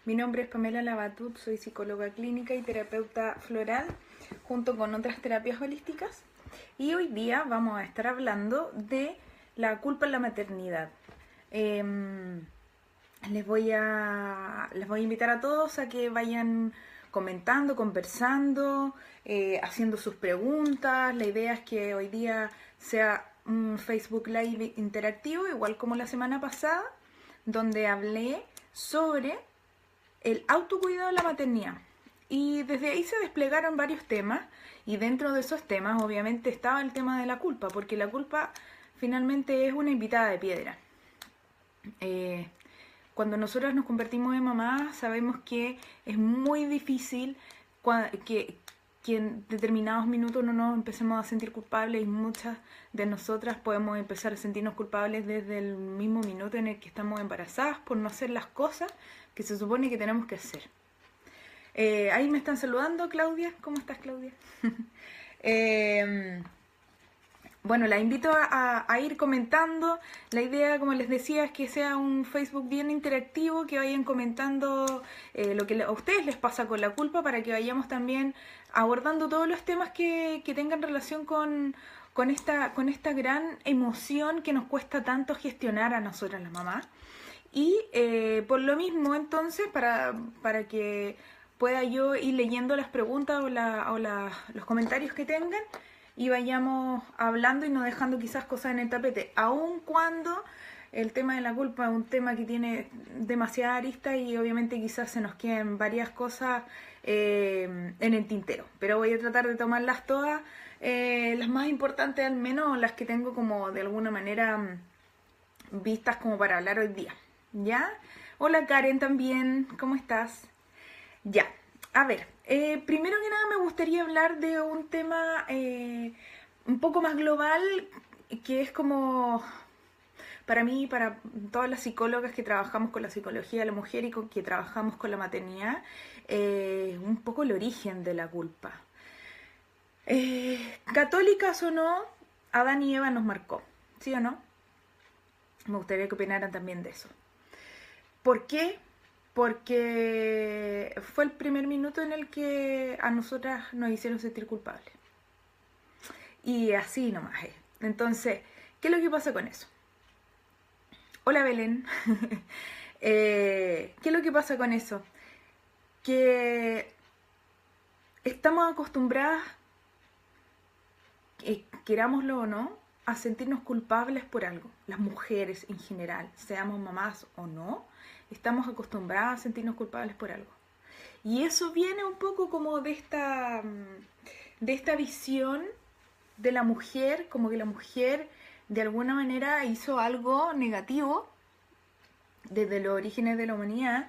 Mi nombre es Pamela Labatut, soy psicóloga clínica y terapeuta floral, junto con otras terapias holísticas. Y hoy día vamos a estar hablando de la culpa en la maternidad. Les voy a invitar a todos a que vayan comentando, conversando, haciendo sus preguntas. La idea es que hoy día sea un Facebook Live interactivo, igual como la semana pasada, donde hablé sobre el autocuidado de la maternidad. Y desde ahí se desplegaron varios temas, y dentro de esos temas obviamente estaba el tema de la culpa, porque la culpa finalmente es una invitada de piedra. Cuando nosotras nos convertimos en mamás, sabemos que es muy difícil que en determinados minutos no nos empecemos a sentir culpables, y muchas de nosotras podemos empezar a sentirnos culpables desde el mismo minuto en el que estamos embarazadas por no hacer las cosas que se supone que tenemos que hacer. Ahí me están saludando, Claudia. ¿Cómo estás, Claudia? Bueno, la invito a ir comentando. La idea, como les decía, es que sea un Facebook bien interactivo, que vayan comentando lo que a ustedes les pasa con la culpa, para que vayamos también abordando todos los temas que tengan relación con esta gran emoción que nos cuesta tanto gestionar a nosotras las mamás. Y por lo mismo, entonces, para que pueda yo ir leyendo las preguntas los comentarios que tengan, y vayamos hablando y no dejando quizás cosas en el tapete, aun cuando el tema de la culpa es un tema que tiene demasiada arista, y obviamente quizás se nos queden varias cosas en el tintero, pero voy a tratar de tomarlas todas, las más importantes al menos, las que tengo como de alguna manera vistas como para hablar hoy día. ¿Ya? Hola Karen también, ¿cómo estás? Ya, a ver, primero que nada me gustaría hablar de un tema un poco más global, que es como, para mí, para todas las psicólogas que trabajamos con la psicología de la mujer y que trabajamos con la maternidad, un poco el origen de la culpa. Católicas o no, Adán y Eva nos marcó, ¿sí o no? Me gustaría que opinaran también de eso. ¿Por qué? Porque fue el primer minuto en el que a nosotras nos hicieron sentir culpables. Y así nomás es. Entonces, ¿qué es lo que pasa con eso? Hola Belén. ¿Qué es lo que pasa con eso? Que estamos acostumbradas, querámoslo o no, a sentirnos culpables por algo. Las mujeres en general, seamos mamás o no, estamos acostumbradas a sentirnos culpables por algo. Y eso viene un poco como de esta visión de la mujer, como que la mujer de alguna manera hizo algo negativo desde los orígenes de la humanidad,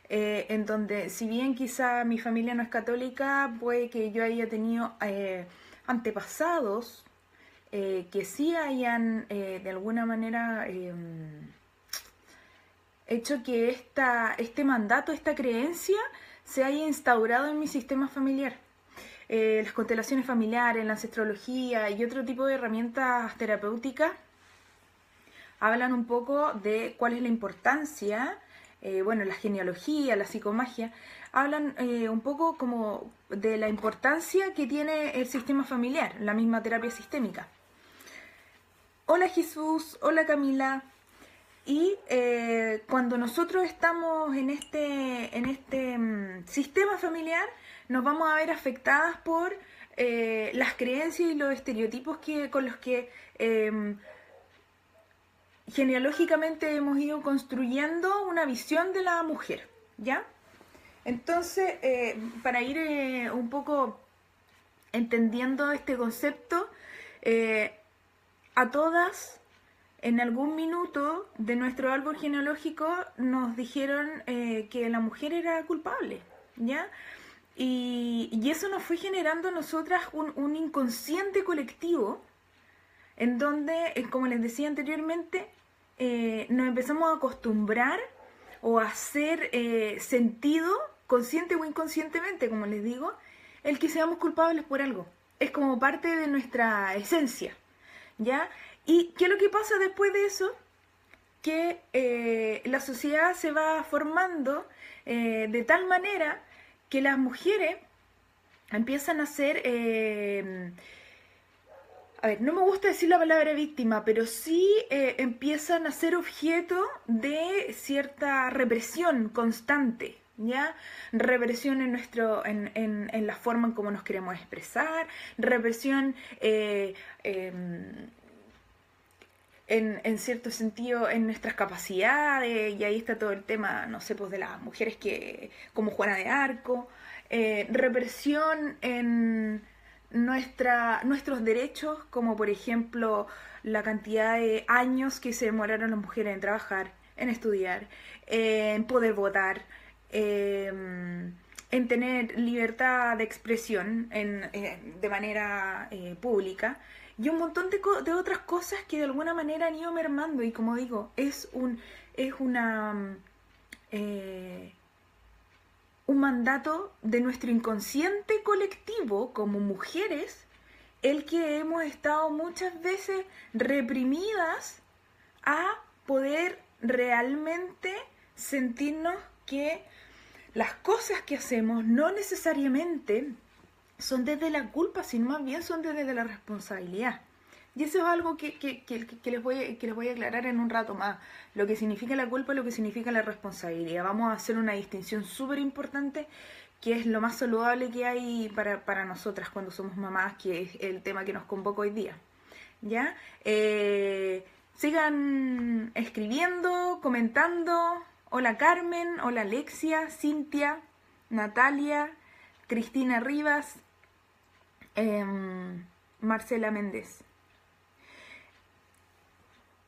en donde, si bien quizá mi familia no es católica, puede que yo haya tenido antepasados que sí hayan de alguna manera hecho que este mandato, esta creencia, se haya instaurado en mi sistema familiar. Las constelaciones familiares, la ancestrología y otro tipo de herramientas terapéuticas hablan un poco de cuál es la importancia, la genealogía, la psicomagia, hablan un poco como de la importancia que tiene el sistema familiar, la misma terapia sistémica. Hola Jesús, hola Camila. Y cuando nosotros estamos en este sistema familiar, nos vamos a ver afectadas por las creencias y los estereotipos con los que genealógicamente hemos ido construyendo una visión de la mujer, ¿ya? Entonces, para ir un poco entendiendo este concepto, a todas, en algún minuto de nuestro árbol genealógico, nos dijeron que la mujer era culpable, ¿ya? Y eso nos fue generando a nosotras un inconsciente colectivo, en donde, como les decía anteriormente, nos empezamos a acostumbrar o a hacer sentido, consciente o inconscientemente, como les digo, el que seamos culpables por algo. Es como parte de nuestra esencia, ¿ya? ¿Y qué es lo que pasa después de eso? que la sociedad se va formando de tal manera que las mujeres empiezan a ser, a ver, no me gusta decir la palabra víctima, pero sí empiezan a ser objeto de cierta represión constante, ¿ya? Represión en la forma en cómo nos queremos expresar, represión en cierto sentido en nuestras capacidades, y ahí está todo el tema, no sé, pues de las mujeres que como Juana de Arco, represión en nuestros derechos, como por ejemplo la cantidad de años que se demoraron las mujeres en trabajar, en estudiar, en poder votar, en tener libertad de expresión de manera pública, y un montón de otras cosas que de alguna manera han ido mermando. Y como digo, es un mandato de nuestro inconsciente colectivo como mujeres, el que hemos estado muchas veces reprimidas a poder realmente sentirnos que las cosas que hacemos no necesariamente son desde la culpa, sino más bien son desde la responsabilidad. Y eso es algo que les voy a aclarar en un rato más. Lo que significa la culpa y lo que significa la responsabilidad. Vamos a hacer una distinción súper importante, que es lo más saludable que hay para nosotras cuando somos mamás, que es el tema que nos convoca hoy día. ¿Ya? Sigan escribiendo, comentando. Hola Carmen, hola Alexia, Cintia, Natalia, Cristina Rivas, Marcela Méndez.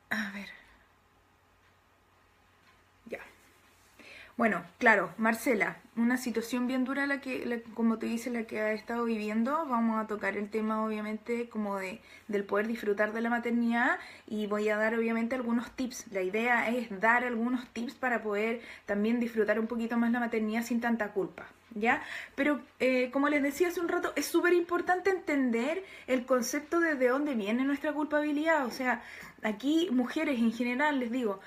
A ver. Ya. Bueno, claro, Marcela, una situación bien dura como te dice, la que ha estado viviendo. Vamos a tocar el tema, obviamente, como del poder disfrutar de la maternidad, y voy a dar, obviamente, algunos tips. La idea es dar algunos tips para poder también disfrutar un poquito más la maternidad sin tanta culpa, ¿ya? Pero, como les decía hace un rato, es súper importante entender el concepto de dónde viene nuestra culpabilidad. O sea, aquí, mujeres en general, les digo,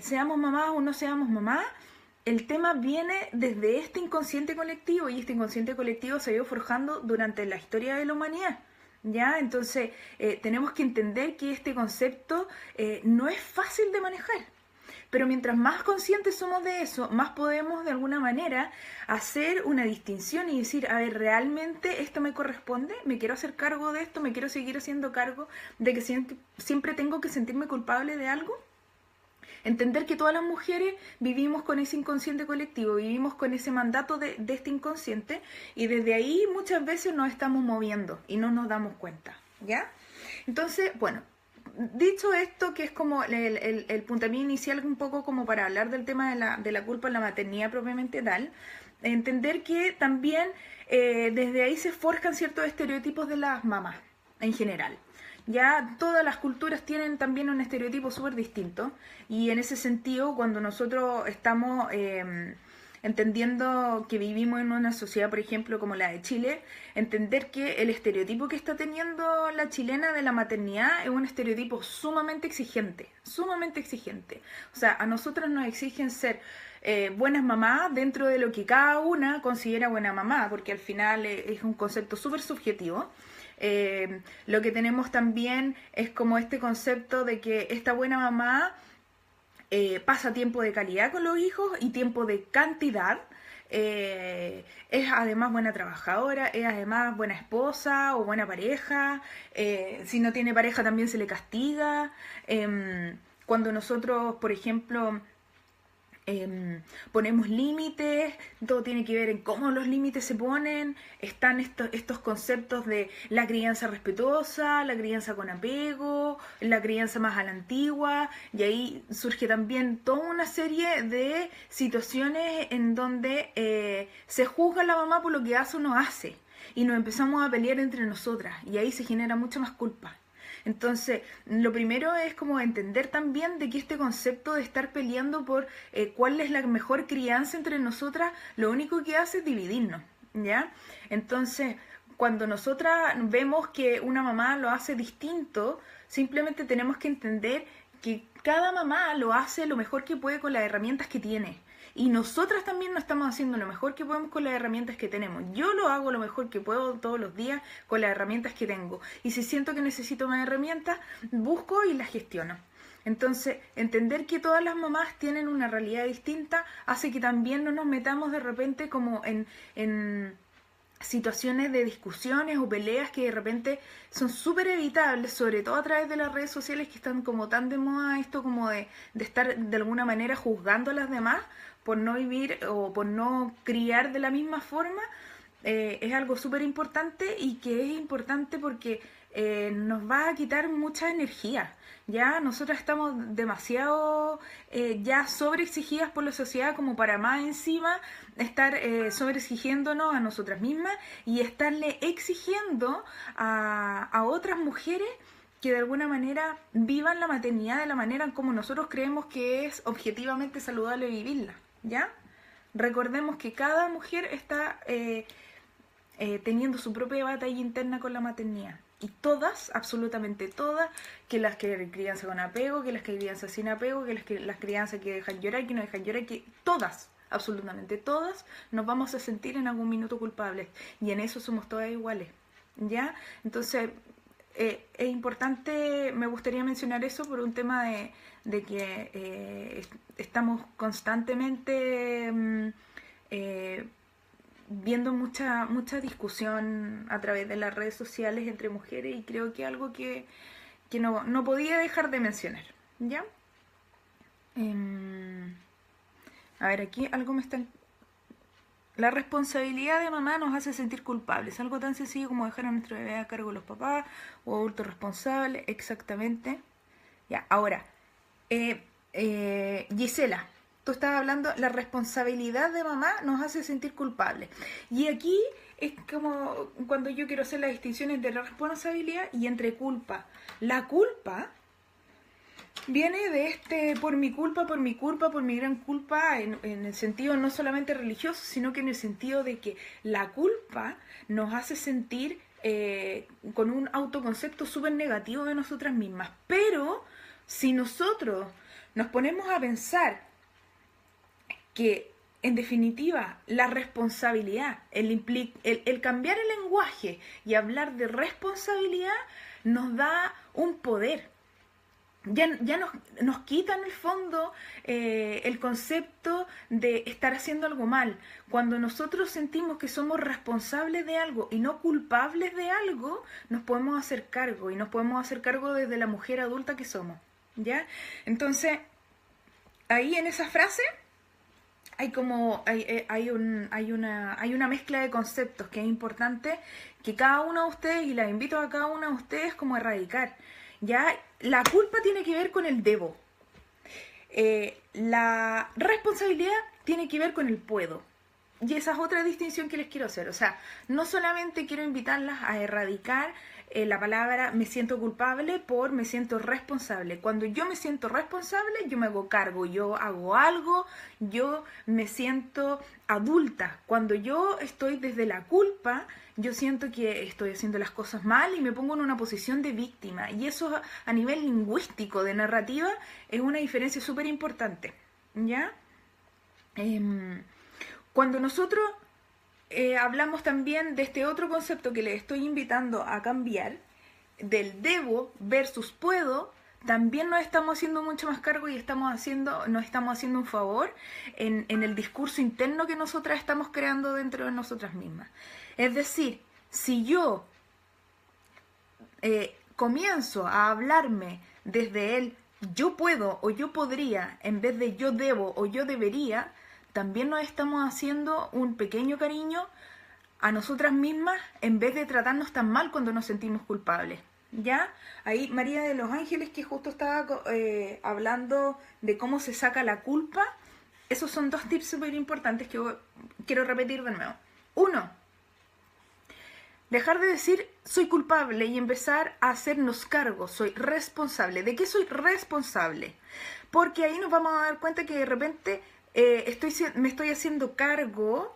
seamos mamás o no seamos mamás, el tema viene desde este inconsciente colectivo, y este inconsciente colectivo se ha ido forjando durante la historia de la humanidad, ¿ya? Entonces, tenemos que entender que este concepto no es fácil de manejar. Pero mientras más conscientes somos de eso, más podemos de alguna manera hacer una distinción y decir, a ver, ¿realmente esto me corresponde? ¿Me quiero hacer cargo de esto? ¿Me quiero seguir haciendo cargo de que siempre tengo que sentirme culpable de algo? Entender que todas las mujeres vivimos con ese inconsciente colectivo, vivimos con ese mandato de este inconsciente, y desde ahí muchas veces nos estamos moviendo y no nos damos cuenta, ¿ya? Entonces, bueno, dicho esto, que es como el puntapié inicial, un poco como para hablar del tema de la culpa en la maternidad propiamente tal, entender que también desde ahí se forjan ciertos estereotipos de las mamás en general. Ya todas las culturas tienen también un estereotipo súper distinto, y en ese sentido, cuando nosotros estamos entendiendo que vivimos en una sociedad, por ejemplo, como la de Chile, entender que el estereotipo que está teniendo la chilena de la maternidad es un estereotipo sumamente exigente, sumamente exigente. O sea, a nosotros nos exigen ser buenas mamás dentro de lo que cada una considera buena mamá, porque al final es un concepto súper subjetivo. Lo que tenemos también es como este concepto de que esta buena mamá pasa tiempo de calidad con los hijos y tiempo de cantidad. Es además buena trabajadora, es además buena esposa o buena pareja. Si no tiene pareja también se le castiga. Cuando nosotros, por ejemplo, ponemos límites, todo tiene que ver en cómo los límites se ponen. Están estos conceptos de la crianza respetuosa, la crianza con apego, la crianza más a la antigua, y ahí surge también toda una serie de situaciones en donde se juzga a la mamá por lo que hace o no hace, y nos empezamos a pelear entre nosotras, y ahí se genera mucha más culpa. Entonces, lo primero es como entender también de que este concepto de estar peleando por cuál es la mejor crianza entre nosotras, lo único que hace es dividirnos, ¿ya? Entonces, cuando nosotras vemos que una mamá lo hace distinto, simplemente tenemos que entender que cada mamá lo hace lo mejor que puede con las herramientas que tiene. Y nosotras también nos estamos haciendo lo mejor que podemos con las herramientas que tenemos. Yo lo hago lo mejor que puedo todos los días con las herramientas que tengo. Y si siento que necesito más herramientas, busco y las gestiono. Entonces, entender que todas las mamás tienen una realidad distinta hace que también no nos metamos de repente como en situaciones de discusiones o peleas que de repente son súper evitables, sobre todo a través de las redes sociales que están como tan de moda esto como de estar de alguna manera juzgando a las demás por no vivir o por no criar de la misma forma. Es algo súper importante y que es importante porque nos va a quitar mucha energía. Ya nosotras estamos demasiado ya sobreexigidas por la sociedad como para más encima estar sobreexigiéndonos a nosotras mismas y estarle exigiendo a otras mujeres que de alguna manera vivan la maternidad de la manera en como nosotros creemos que es objetivamente saludable vivirla, ¿ya? Recordemos que cada mujer está teniendo su propia batalla interna con la maternidad. Y todas, absolutamente todas, que las que crianza con apego, que las que crianza sin apego, que las crianzas que dejan llorar, que no dejan llorar, que todas, absolutamente todas, nos vamos a sentir en algún minuto culpables. Y en eso somos todas iguales, ¿ya? Entonces, es importante, me gustaría mencionar eso por un tema de que estamos constantemente viendo mucha discusión a través de las redes sociales entre mujeres y creo que algo que no podía dejar de mencionar, ¿ya? A ver, aquí algo me están... La responsabilidad de mamá nos hace sentir culpables, algo tan sencillo como dejar a nuestro bebé a cargo de los papás o adultos responsables, exactamente. Ya, ahora, Gisela, tú estabas hablando, la responsabilidad de mamá nos hace sentir culpables. Y aquí es como cuando yo quiero hacer las distinciones entre la responsabilidad y entre culpa. La culpa viene de por mi culpa, por mi gran culpa, en el sentido no solamente religioso, sino que en el sentido de que la culpa nos hace sentir con un autoconcepto súper negativo de nosotras mismas. Pero si nosotros nos ponemos a pensar que en definitiva la responsabilidad, el cambiar el lenguaje y hablar de responsabilidad nos da un poder. Ya nos quita en el fondo el concepto de estar haciendo algo mal. Cuando nosotros sentimos que somos responsables de algo y no culpables de algo, nos podemos hacer cargo y nos podemos hacer cargo desde la mujer adulta que somos, ¿ya? Entonces, ahí en esa frase hay una mezcla de conceptos que es importante que cada uno de ustedes, y las invito a cada uno de ustedes como a erradicar. Ya, la culpa tiene que ver con el debo. La responsabilidad tiene que ver con el puedo. Y esa es otra distinción que les quiero hacer. O sea, no solamente quiero invitarlas a erradicar la palabra me siento culpable por me siento responsable. Cuando yo me siento responsable, yo me hago cargo, yo hago algo, yo me siento adulta. Cuando yo estoy desde la culpa, yo siento que estoy haciendo las cosas mal y me pongo en una posición de víctima. Y eso a nivel lingüístico, de narrativa, es una diferencia súper importante, ¿ya? Cuando nosotros hablamos también de este otro concepto que les estoy invitando a cambiar, del debo versus puedo, también nos estamos haciendo mucho más cargo y nos estamos haciendo un favor en el discurso interno que nosotras estamos creando dentro de nosotras mismas. Es decir, si yo comienzo a hablarme desde el yo puedo o yo podría, en vez de yo debo o yo debería, también nos estamos haciendo un pequeño cariño a nosotras mismas en vez de tratarnos tan mal cuando nos sentimos culpables, ¿ya? Ahí María de los Ángeles, que justo estaba hablando de cómo se saca la culpa, esos son dos tips súper importantes que quiero repetir de nuevo. 1. Dejar de decir soy culpable y empezar a hacernos cargo, soy responsable. ¿De qué soy responsable? Porque ahí nos vamos a dar cuenta que de repente me estoy haciendo cargo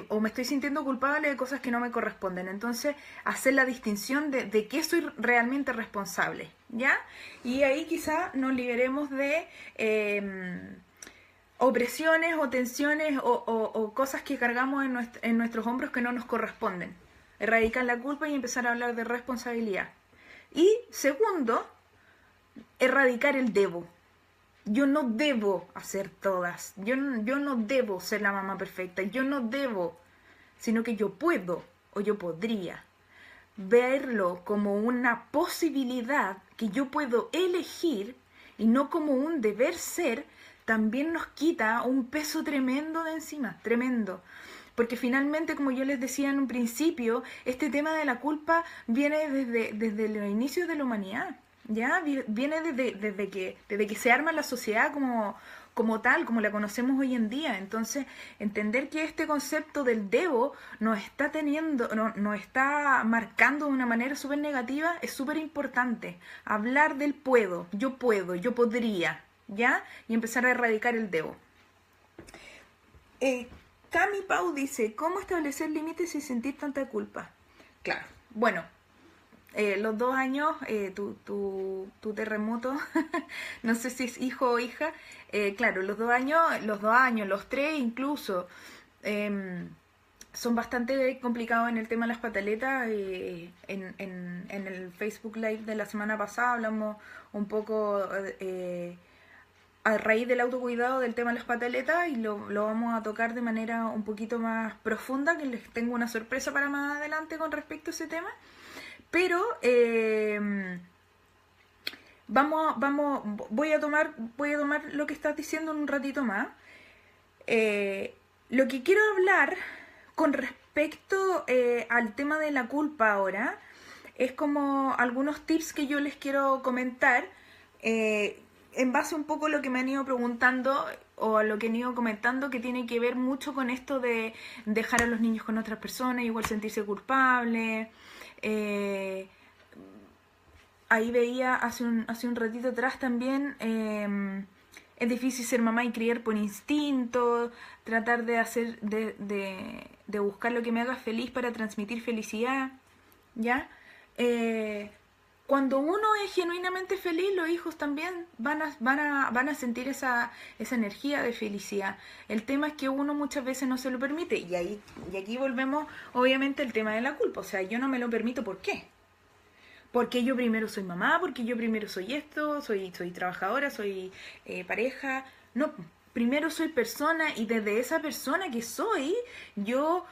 o me estoy sintiendo culpable de cosas que no me corresponden. Entonces, hacer la distinción de qué soy realmente responsable, ¿ya? Y ahí quizá nos liberemos de opresiones o tensiones o cosas que cargamos en nuestros hombros que no nos corresponden. Erradicar la culpa y empezar a hablar de responsabilidad. Y segundo, erradicar el debo. Yo no debo hacer todas. Yo no debo ser la mamá perfecta. Yo no debo, sino que yo puedo o yo podría. Verlo como una posibilidad que yo puedo elegir y no como un deber ser, también nos quita un peso tremendo de encima, tremendo. Porque finalmente, como yo les decía en un principio, este tema de la culpa viene desde los inicios de la humanidad. ¿Ya? Viene desde que se arma la sociedad como tal, como la conocemos hoy en día. Entonces, entender que este concepto del debo nos está marcando de una manera súper negativa es súper importante. Hablar del puedo, yo podría, ¿ya? Y empezar a erradicar el debo. Cami Pau dice, ¿cómo establecer límites sin sentir tanta culpa? Claro, bueno. Los 2 años, tu terremoto, no sé si es hijo o hija, claro, los 2 años, los 3 incluso, son bastante complicados en el tema de las pataletas. En el Facebook Live de la semana pasada hablamos un poco a raíz del autocuidado del tema de las pataletas y lo vamos a tocar de manera un poquito más profunda, que les tengo una sorpresa para más adelante con respecto a ese tema. Pero voy a tomar lo que estás diciendo en un ratito más. Lo que quiero hablar con respecto al tema de la culpa ahora es como algunos tips que yo les quiero comentar en base un poco a lo que me han ido preguntando o a lo que han ido comentando, que tiene que ver mucho con esto de dejar a los niños con otras personas, igual sentirse culpable. Ahí veía hace un ratito atrás también, es difícil ser mamá y criar por instinto, tratar de buscar lo que me haga feliz para transmitir felicidad, ¿ya? Cuando uno es genuinamente feliz, los hijos también van a sentir esa energía de felicidad. El tema es que uno muchas veces no se lo permite. Y aquí volvemos, obviamente, al tema de la culpa. O sea, yo no me lo permito, ¿por qué? Porque yo primero soy mamá, porque yo primero soy esto, soy trabajadora, soy pareja. No, primero soy persona, y desde esa persona que soy, yo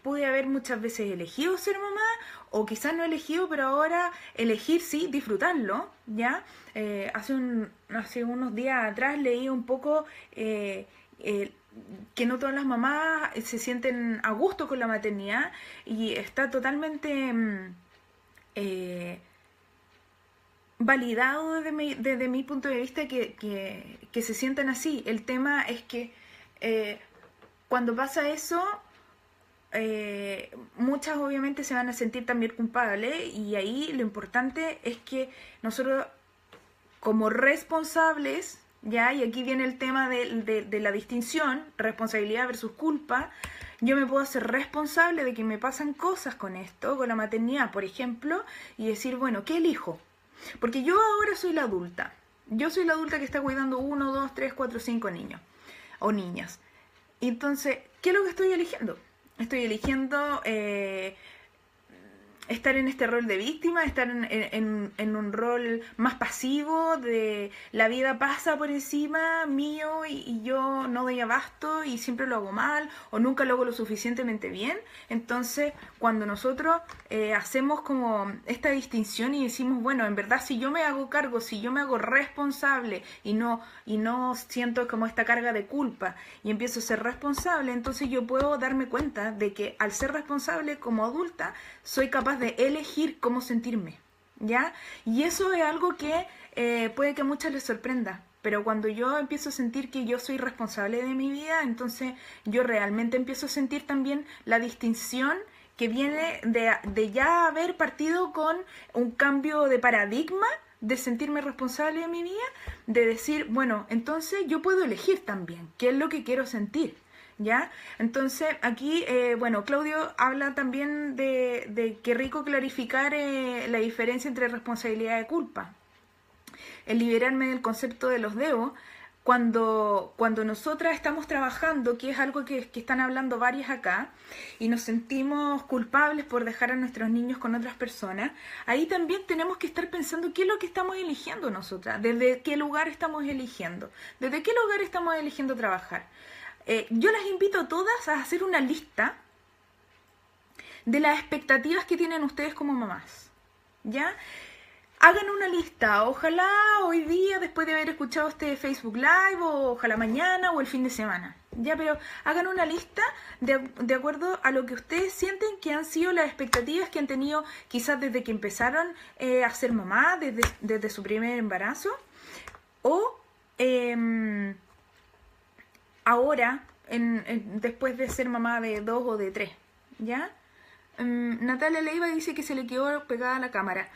pude haber muchas veces elegido ser mamá, o quizás no elegido, pero ahora elegir sí, disfrutarlo, ¿ya? Hace unos días atrás leí un poco que no todas las mamás se sienten a gusto con la maternidad, y está totalmente validado desde mi punto de vista que se sientan así. El tema es que cuando pasa eso, muchas obviamente se van a sentir también culpables, y ahí lo importante es que nosotros como responsables, ya, y aquí viene el tema de la distinción, responsabilidad versus culpa. Yo me puedo hacer responsable de que me pasan cosas con esto, con la maternidad, por ejemplo, y decir, bueno, ¿qué elijo? Porque yo ahora soy la adulta. Yo soy la adulta que está cuidando 1, 2, 3, 4, 5 niños o niñas. Entonces, ¿qué es lo que estoy eligiendo? Estoy eligiendo estar en este rol de víctima, estar en un rol más pasivo, de la vida pasa por encima mío y yo no doy abasto y siempre lo hago mal o nunca lo hago lo suficientemente bien. Entonces, cuando nosotros hacemos como esta distinción y decimos, bueno, en verdad, si yo me hago cargo, si yo me hago responsable y no siento como esta carga de culpa y empiezo a ser responsable, entonces yo puedo darme cuenta de que al ser responsable como adulta soy capaz de elegir cómo sentirme, ¿ya? Y eso es algo que puede que a muchas les sorprenda, pero cuando yo empiezo a sentir que yo soy responsable de mi vida, entonces yo realmente empiezo a sentir también la distinción que viene de ya haber partido con un cambio de paradigma, de sentirme responsable de mi vida, de decir, bueno, entonces yo puedo elegir también qué es lo que quiero sentir. ¿Ya? Entonces, aquí, bueno, Claudio habla también de que rico clarificar la diferencia entre responsabilidad y culpa. El liberarme del concepto de los debo, cuando nosotras estamos trabajando, que es algo que están hablando varias acá, y nos sentimos culpables por dejar a nuestros niños con otras personas, ahí también tenemos que estar pensando qué es lo que estamos eligiendo nosotras, desde qué lugar estamos eligiendo, desde qué lugar estamos eligiendo trabajar. Yo las invito a todas a hacer una lista de las expectativas que tienen ustedes como mamás, ¿ya? Hagan una lista, ojalá hoy día, después de haber escuchado este Facebook Live, o ojalá mañana o el fin de semana, ¿ya? Pero hagan una lista de acuerdo a lo que ustedes sienten que han sido las expectativas que han tenido quizás desde que empezaron a ser mamá, desde su primer embarazo, o ahora, después de ser mamá de 2 o de 3, ¿ya? Natalia Leiva dice que se le quedó pegada a la cámara.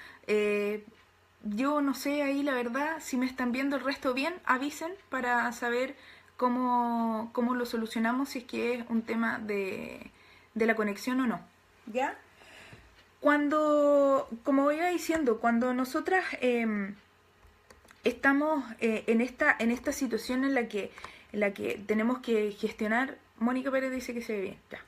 Yo no sé ahí la verdad, si me están viendo el resto bien, avisen para saber cómo lo solucionamos, si es que es un tema de la conexión o no, ¿ya? Como iba diciendo, cuando nosotras estamos en esta situación en la que tenemos que gestionar, Mónica Pérez dice que se ve bien, ya.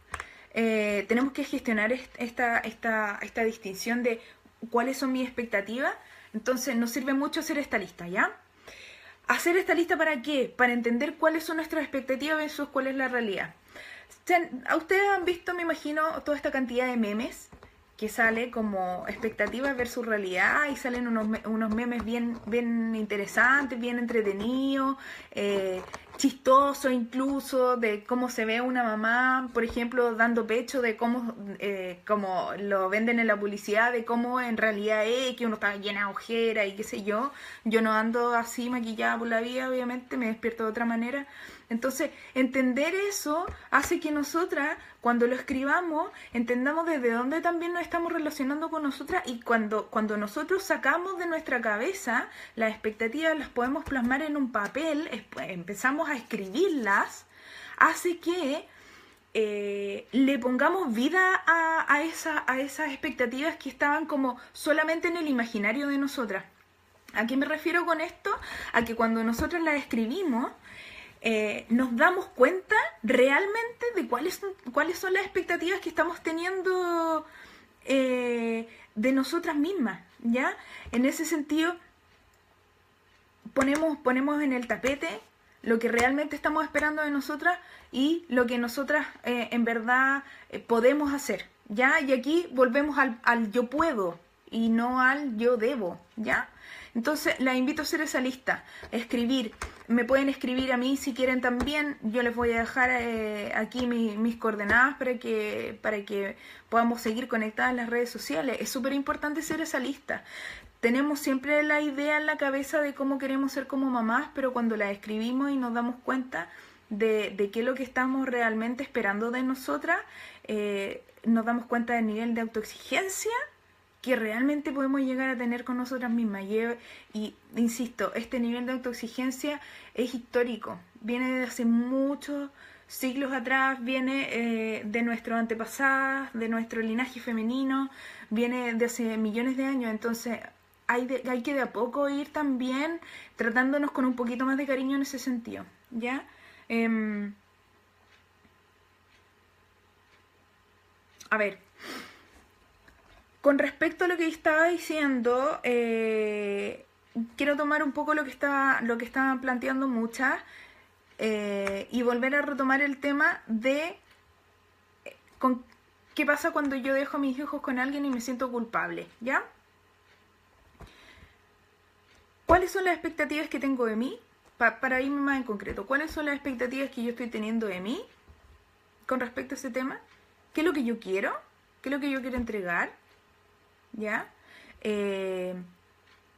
Tenemos que gestionar esta distinción de cuáles son mis expectativas. Entonces nos sirve mucho hacer esta lista, ¿ya? ¿Hacer esta lista para qué? Para entender cuáles son nuestras expectativas versus cuál es la realidad. Ustedes han visto, me imagino, toda esta cantidad de memes que sale como expectativas versus realidad, y salen unos memes bien interesantes, bien entretenidos, chistosos incluso, de cómo se ve una mamá, por ejemplo, dando pecho, de cómo lo venden en la publicidad, de cómo en realidad es, que uno está llena de ojeras y qué sé yo. Yo no ando así maquillada por la vida, obviamente, me despierto de otra manera. Entonces, entender eso hace que nosotras, cuando lo escribamos, entendamos desde dónde también nos estamos relacionando con nosotras, y cuando nosotros sacamos de nuestra cabeza las expectativas, las podemos plasmar en un papel, empezamos a escribirlas, hace que le pongamos vida a esas expectativas que estaban como solamente en el imaginario de nosotras. ¿A qué me refiero con esto? A que cuando nosotros las escribimos, nos damos cuenta realmente de cuáles son las expectativas que estamos teniendo de nosotras mismas, ¿ya? En ese sentido, ponemos en el tapete lo que realmente estamos esperando de nosotras y lo que nosotras en verdad podemos hacer, ¿ya? Y aquí volvemos al yo puedo y no al yo debo, ¿ya? Entonces, la invito a hacer esa lista, escribir. Me pueden escribir a mí si quieren también. Yo les voy a dejar aquí mis coordenadas para que podamos seguir conectadas en las redes sociales. Es súper importante hacer esa lista. Tenemos siempre la idea en la cabeza de cómo queremos ser como mamás, pero cuando la escribimos y nos damos cuenta de qué es lo que estamos realmente esperando de nosotras, nos damos cuenta del nivel de autoexigencia que realmente podemos llegar a tener con nosotras mismas. Y insisto, este nivel de autoexigencia es histórico, viene de hace muchos siglos atrás, viene de nuestros antepasados, de nuestro linaje femenino, viene de hace millones de años. Entonces hay que de a poco ir también tratándonos con un poquito más de cariño en ese sentido, ¿ya? A ver, con respecto a lo que estaba diciendo, quiero tomar un poco lo que estaban planteando muchas y volver a retomar el tema de qué pasa cuando yo dejo a mis hijos con alguien y me siento culpable, ¿ya? ¿Cuáles son las expectativas que tengo de mí? Para irme más en concreto, ¿cuáles son las expectativas que yo estoy teniendo de mí con respecto a ese tema? ¿Qué es lo que yo quiero? ¿Qué es lo que yo quiero entregar? ¿Ya?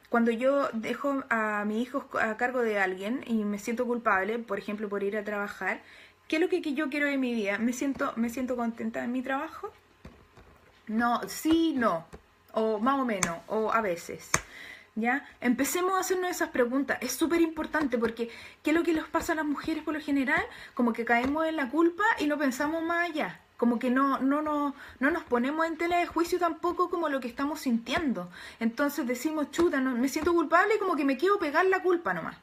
Cuando yo dejo a mi hijo a cargo de alguien y me siento culpable, por ejemplo, por ir a trabajar, ¿qué es lo que yo quiero de mi vida? ¿Me siento contenta en mi trabajo? No, sí, no, o más o menos, o a veces, ¿Ya? Empecemos a hacernos esas preguntas. Es súper importante porque ¿qué es lo que les pasa a las mujeres por lo general? Como que caemos en la culpa y no pensamos más allá. Como que no nos ponemos en tela de juicio tampoco como lo que estamos sintiendo. Entonces decimos, chuta, no, me siento culpable y como que me quiero pegar la culpa nomás.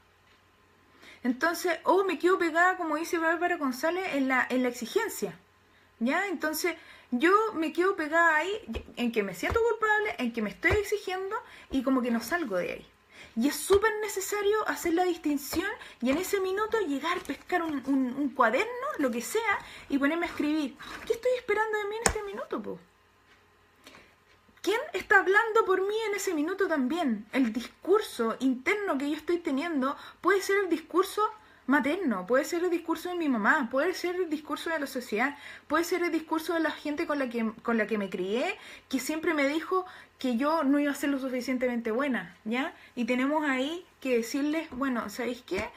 Entonces, me quedo pegada, como dice Bárbara González, en la exigencia. ¿Ya? Entonces, yo me quedo pegada ahí en que me siento culpable, en que me estoy exigiendo y como que no salgo de ahí. Y es súper necesario hacer la distinción y en ese minuto llegar, pescar un cuaderno, lo que sea, y ponerme a escribir. ¿Qué estoy esperando de mí en este minuto, po? ¿Quién está hablando por mí en ese minuto también? El discurso interno que yo estoy teniendo puede ser el discurso materno, puede ser el discurso de mi mamá, puede ser el discurso de la sociedad, puede ser el discurso de la gente con la que me crié, que siempre me dijo que yo no iba a ser lo suficientemente buena, ¿ya? Y tenemos ahí que decirles, bueno, ¿sabéis qué?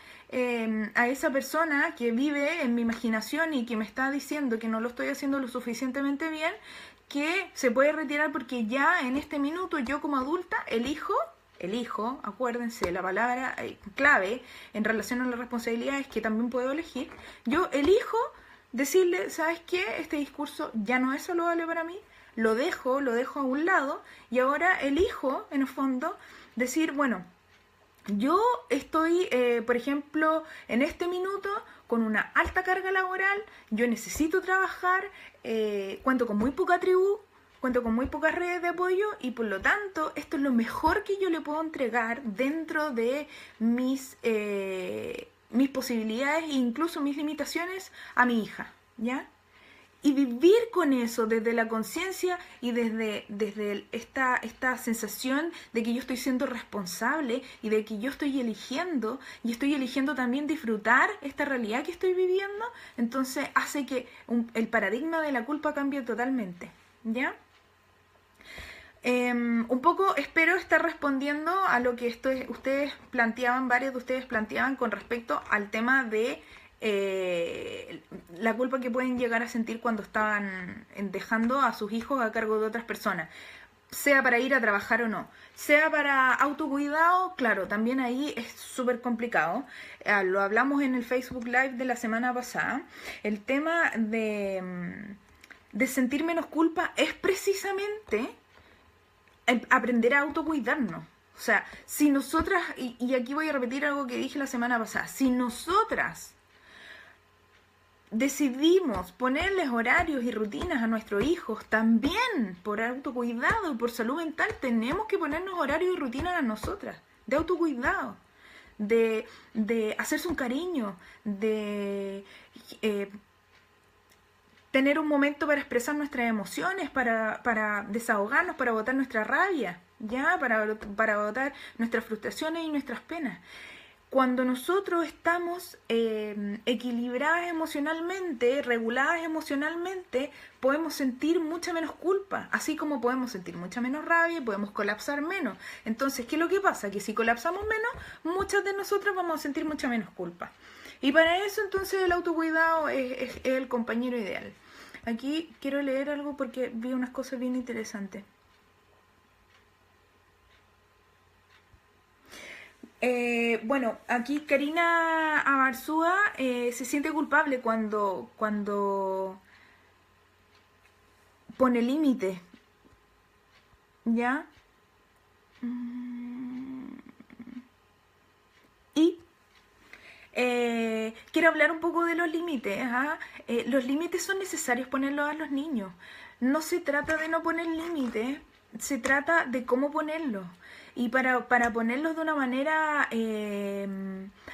A esa persona que vive en mi imaginación y que me está diciendo que no lo estoy haciendo lo suficientemente bien, que se puede retirar porque ya en este minuto yo como adulta elijo, acuérdense, la palabra clave en relación a la responsabilidad es que también puedo elegir, yo elijo decirle, ¿sabes qué? Este discurso ya no es saludable para mí, lo dejo a un lado y ahora elijo, en el fondo, decir, bueno, yo estoy, por ejemplo, en este minuto con una alta carga laboral, yo necesito trabajar, cuento con muy poca tribu, cuento con muy pocas redes de apoyo y por lo tanto esto es lo mejor que yo le puedo entregar dentro de mis posibilidades e incluso mis limitaciones a mi hija, ¿ya? Y vivir con eso desde la conciencia y desde esta sensación de que yo estoy siendo responsable y de que yo estoy eligiendo y estoy eligiendo también disfrutar esta realidad que estoy viviendo, entonces hace que el paradigma de la culpa cambie totalmente, ¿ya? Un poco espero estar respondiendo a lo que ustedes planteaban, varios de ustedes planteaban con respecto al tema de la culpa que pueden llegar a sentir cuando estaban dejando a sus hijos a cargo de otras personas, sea para ir a trabajar o no, sea para autocuidado, claro, también ahí es súper complicado. Lo hablamos en el Facebook Live de la semana pasada. El tema de sentir menos culpa es precisamente aprender a autocuidarnos. O sea, si nosotras, y aquí voy a repetir algo que dije la semana pasada, si nosotras decidimos ponerles horarios y rutinas a nuestros hijos, también por autocuidado y por salud mental, tenemos que ponernos horarios y rutinas a nosotras, de autocuidado, de hacerse un cariño, de tener un momento para expresar nuestras emociones, para desahogarnos, para botar nuestra rabia, ¿ya? Para botar nuestras frustraciones y nuestras penas. Cuando nosotros estamos equilibradas emocionalmente, reguladas emocionalmente, podemos sentir mucha menos culpa, así como podemos sentir mucha menos rabia y podemos colapsar menos. Entonces, ¿qué es lo que pasa? Que si colapsamos menos, muchas de nosotras vamos a sentir mucha menos culpa. Y para eso, entonces, el autocuidado es el compañero ideal. Aquí quiero leer algo porque vi unas cosas bien interesantes. Bueno, aquí Karina Abarzúa se siente culpable cuando pone límite, ¿ya? Y quiero hablar un poco de los límites. Los límites son necesarios ponerlos a los niños. No se trata de no poner límites, se trata de cómo ponerlos. Y para ponerlos de una manera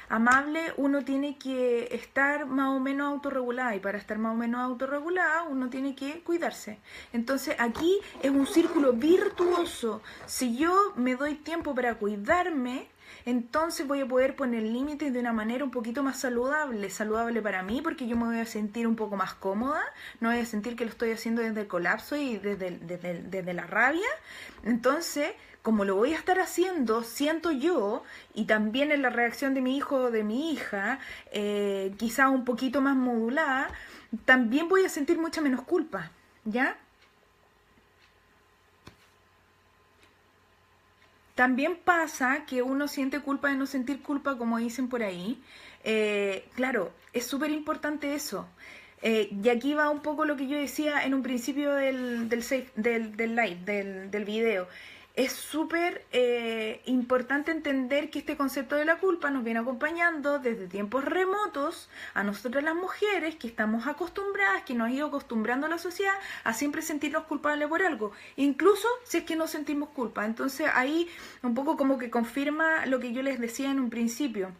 amable, uno tiene que estar más o menos autorregulada. Y para estar más o menos autorregulada, uno tiene que cuidarse. Entonces aquí es un círculo virtuoso. Si yo me doy tiempo para cuidarme, entonces voy a poder poner límites de una manera un poquito más saludable para mí, porque yo me voy a sentir un poco más cómoda, no voy a sentir que lo estoy haciendo desde el colapso y desde la rabia. Entonces, como lo voy a estar haciendo, siento yo, y también en la reacción de mi hijo o de mi hija, quizá un poquito más modulada, también voy a sentir mucha menos culpa, ¿ya? También pasa que uno siente culpa de no sentir culpa, como dicen por ahí. Claro, es súper importante eso. Y aquí va un poco lo que yo decía en un principio del live, del video. Es súper importante entender que este concepto de la culpa nos viene acompañando desde tiempos remotos a nosotras las mujeres que estamos acostumbradas, que nos ha ido acostumbrando a la sociedad a siempre sentirnos culpables por algo, incluso si es que no sentimos culpa. Entonces ahí un poco como que confirma lo que yo les decía en un principio.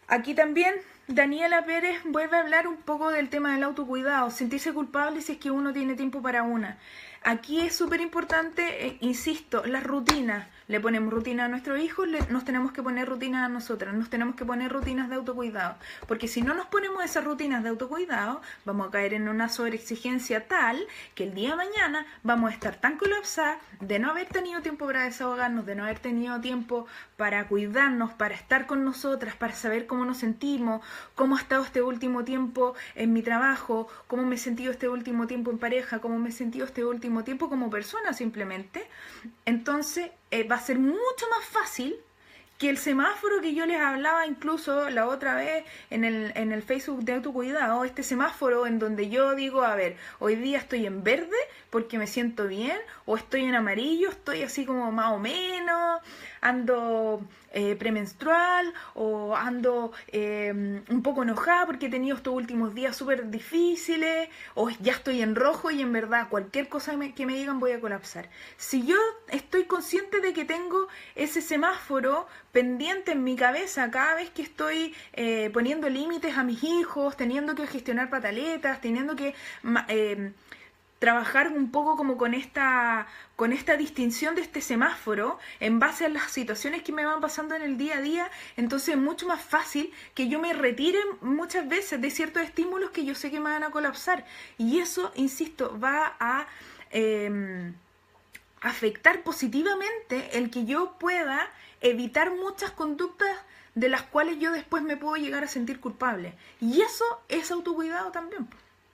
Aquí también Daniela Pérez vuelve a hablar un poco del tema del autocuidado, sentirse culpable si es que uno tiene tiempo para una. Aquí es súper importante, insisto, las rutinas. Le ponemos rutina a nuestros hijos, nos tenemos que poner rutinas a nosotras, nos tenemos que poner rutinas de autocuidado. Porque si no nos ponemos esas rutinas de autocuidado, vamos a caer en una sobreexigencia tal que el día de mañana vamos a estar tan colapsadas de no haber tenido tiempo para desahogarnos, de no haber tenido tiempo para cuidarnos, para estar con nosotras, para saber cómo nos sentimos, cómo ha estado este último tiempo en mi trabajo, cómo me he sentido este último tiempo en pareja, cómo me he sentido este último tiempo como persona simplemente. Entonces va a ser mucho más fácil que el semáforo que yo les hablaba incluso la otra vez en el Facebook de autocuidado, este semáforo en donde yo digo, a ver, hoy día estoy en verde porque me siento bien, o estoy en amarillo, estoy así como más o menos, ando premenstrual, o ando un poco enojada porque he tenido estos últimos días súper difíciles, o ya estoy en rojo y en verdad cualquier cosa que me digan voy a colapsar. Si yo estoy consciente de que tengo ese semáforo pendiente en mi cabeza cada vez que estoy poniendo límites a mis hijos, teniendo que gestionar pataletas, teniendo que trabajar un poco como con esta distinción de este semáforo en base a las situaciones que me van pasando en el día a día, entonces es mucho más fácil que yo me retire muchas veces de ciertos estímulos que yo sé que me van a colapsar. Y eso, insisto, va a afectar positivamente el que yo pueda evitar muchas conductas de las cuales yo después me puedo llegar a sentir culpable. Y eso es autocuidado también.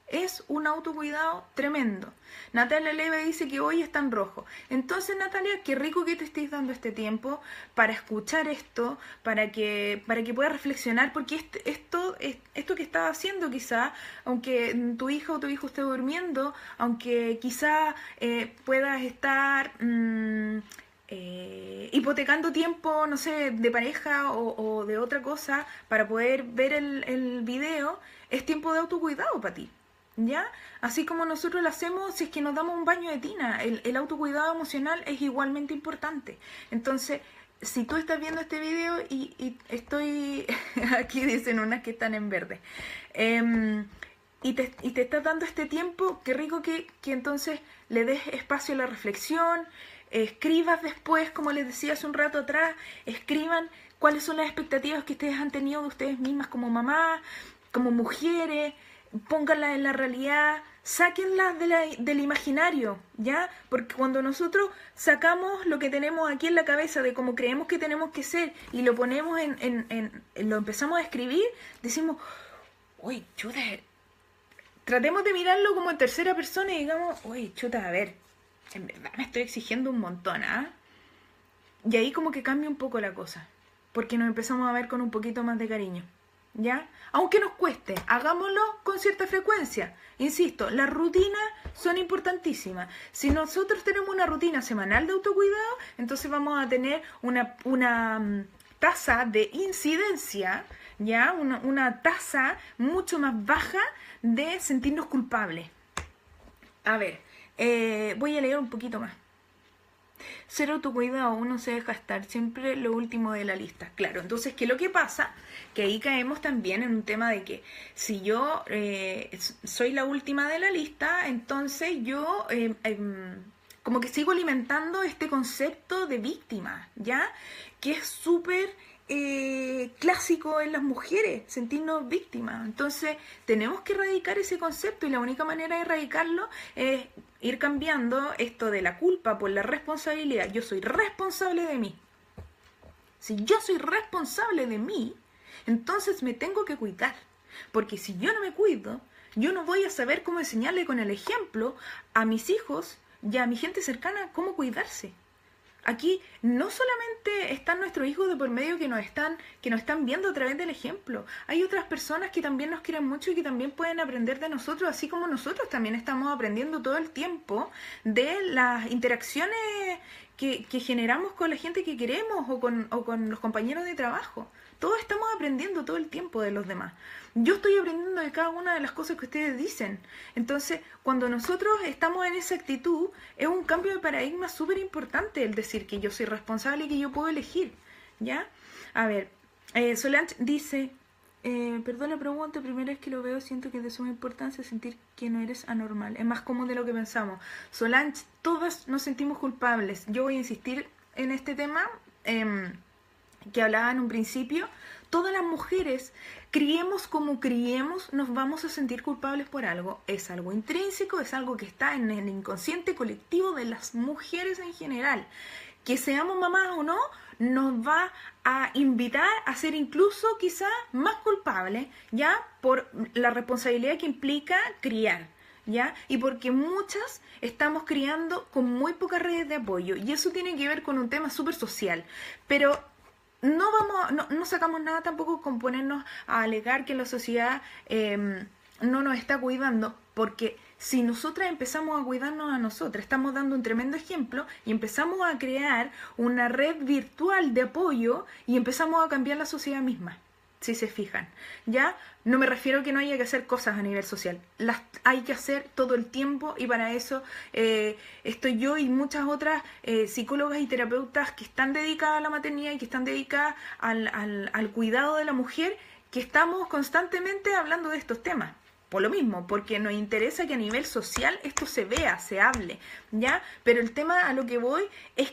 Es un autocuidado tremendo. Natalia Leiva dice que hoy está en rojo. Entonces, Natalia, qué rico que te estés dando este tiempo para escuchar esto, para que puedas reflexionar, porque esto que estás haciendo quizá, aunque tu hija o tu hijo esté durmiendo, aunque quizá puedas estar hipotecando tiempo, no sé, de pareja o de otra cosa para poder ver el video, es tiempo de autocuidado para ti. ¿Ya? Así como nosotros lo hacemos si es que nos damos un baño de tina, el autocuidado emocional es igualmente importante. Entonces, si tú estás viendo este video y estoy, aquí dicen unas que están en verde, y te estás dando este tiempo, qué rico que entonces le des espacio a la reflexión, escribas después, como les decía hace un rato atrás, escriban cuáles son las expectativas que ustedes han tenido de ustedes mismas como mamás, como mujeres, pónganlas en la realidad, sáquenlas del imaginario, ¿ya? Porque cuando nosotros sacamos lo que tenemos aquí en la cabeza de cómo creemos que tenemos que ser y lo ponemos lo empezamos a escribir, decimos, uy, chuta, tratemos de mirarlo como en tercera persona y digamos, uy, chuta, a ver, en verdad me estoy exigiendo un montón, ¿ah? Y ahí como que cambia un poco la cosa, porque nos empezamos a ver con un poquito más de cariño, ¿ya? Aunque nos cueste, hagámoslo con cierta frecuencia. Insisto, las rutinas son importantísimas. Si nosotros tenemos una rutina semanal de autocuidado, entonces vamos a tener una tasa de incidencia, ¿ya? Una tasa mucho más baja de sentirnos culpables. A ver, voy a leer un poquito más. Ser autocuidado, uno se deja estar siempre lo último de la lista. Claro, entonces, ¿qué es lo que pasa? Que ahí caemos también en un tema de que si yo soy la última de la lista, entonces yo como que sigo alimentando este concepto de víctima, ¿ya? Que es súper clásico en las mujeres, sentirnos víctimas. Entonces tenemos que erradicar ese concepto y la única manera de erradicarlo es ir cambiando esto de la culpa por la responsabilidad. Yo soy responsable de mí. Si yo soy responsable de mí, entonces me tengo que cuidar. Porque si yo no me cuido, yo no voy a saber cómo enseñarle con el ejemplo a mis hijos ya mi gente cercana cómo cuidarse. Aquí no solamente están nuestros hijos de por medio que nos están viendo a través del ejemplo. Hay otras personas que también nos quieren mucho y que también pueden aprender de nosotros, así como nosotros también estamos aprendiendo todo el tiempo de las interacciones que generamos con la gente que queremos o con los compañeros de trabajo. Todos estamos aprendiendo todo el tiempo de los demás. Yo estoy aprendiendo de cada una de las cosas que ustedes dicen. Entonces, cuando nosotros estamos en esa actitud, es un cambio de paradigma súper importante el decir que yo soy responsable y que yo puedo elegir. ¿Ya? A ver, Solange dice, perdón la pregunta, primera vez que lo veo siento que es de suma importancia sentir que no eres anormal. Es más común de lo que pensamos. Solange, todas nos sentimos culpables. Yo voy a insistir en este tema que hablaba en un principio. Todas las mujeres, criemos como criemos, nos vamos a sentir culpables por algo. Es algo intrínseco, es algo que está en el inconsciente colectivo de las mujeres en general. Que seamos mamás o no, nos va a invitar a ser incluso quizá más culpables, ¿ya? Por la responsabilidad que implica criar, ¿ya? Y porque muchas estamos criando con muy pocas redes de apoyo. Y eso tiene que ver con un tema súper social. Pero no sacamos nada tampoco con ponernos a alegar que la sociedad no nos está cuidando, porque si nosotras empezamos a cuidarnos a nosotras, estamos dando un tremendo ejemplo y empezamos a crear una red virtual de apoyo y empezamos a cambiar la sociedad misma. Si se fijan, ¿ya? No me refiero a que no haya que hacer cosas a nivel social. Las hay que hacer todo el tiempo y para eso estoy yo y muchas otras psicólogas y terapeutas que están dedicadas a la maternidad y que están dedicadas al cuidado de la mujer, que estamos constantemente hablando de estos temas. Por lo mismo, porque nos interesa que a nivel social esto se vea, se hable, ¿ya? Pero el tema a lo que voy es...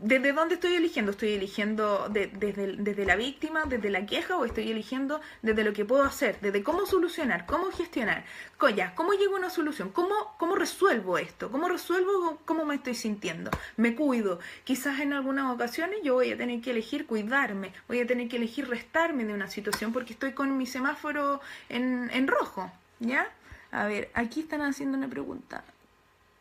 ¿Desde dónde estoy eligiendo? ¿Estoy eligiendo desde la víctima, desde la queja, o estoy eligiendo desde lo que puedo hacer, desde cómo solucionar, cómo gestionar? ¿Cómo llego a una solución? ¿Cómo resuelvo esto? ¿Cómo resuelvo cómo me estoy sintiendo? ¿Me cuido? Quizás en algunas ocasiones yo voy a tener que elegir cuidarme, voy a tener que elegir restarme de una situación porque estoy con mi semáforo en rojo, ¿ya? A ver, aquí están haciendo una pregunta.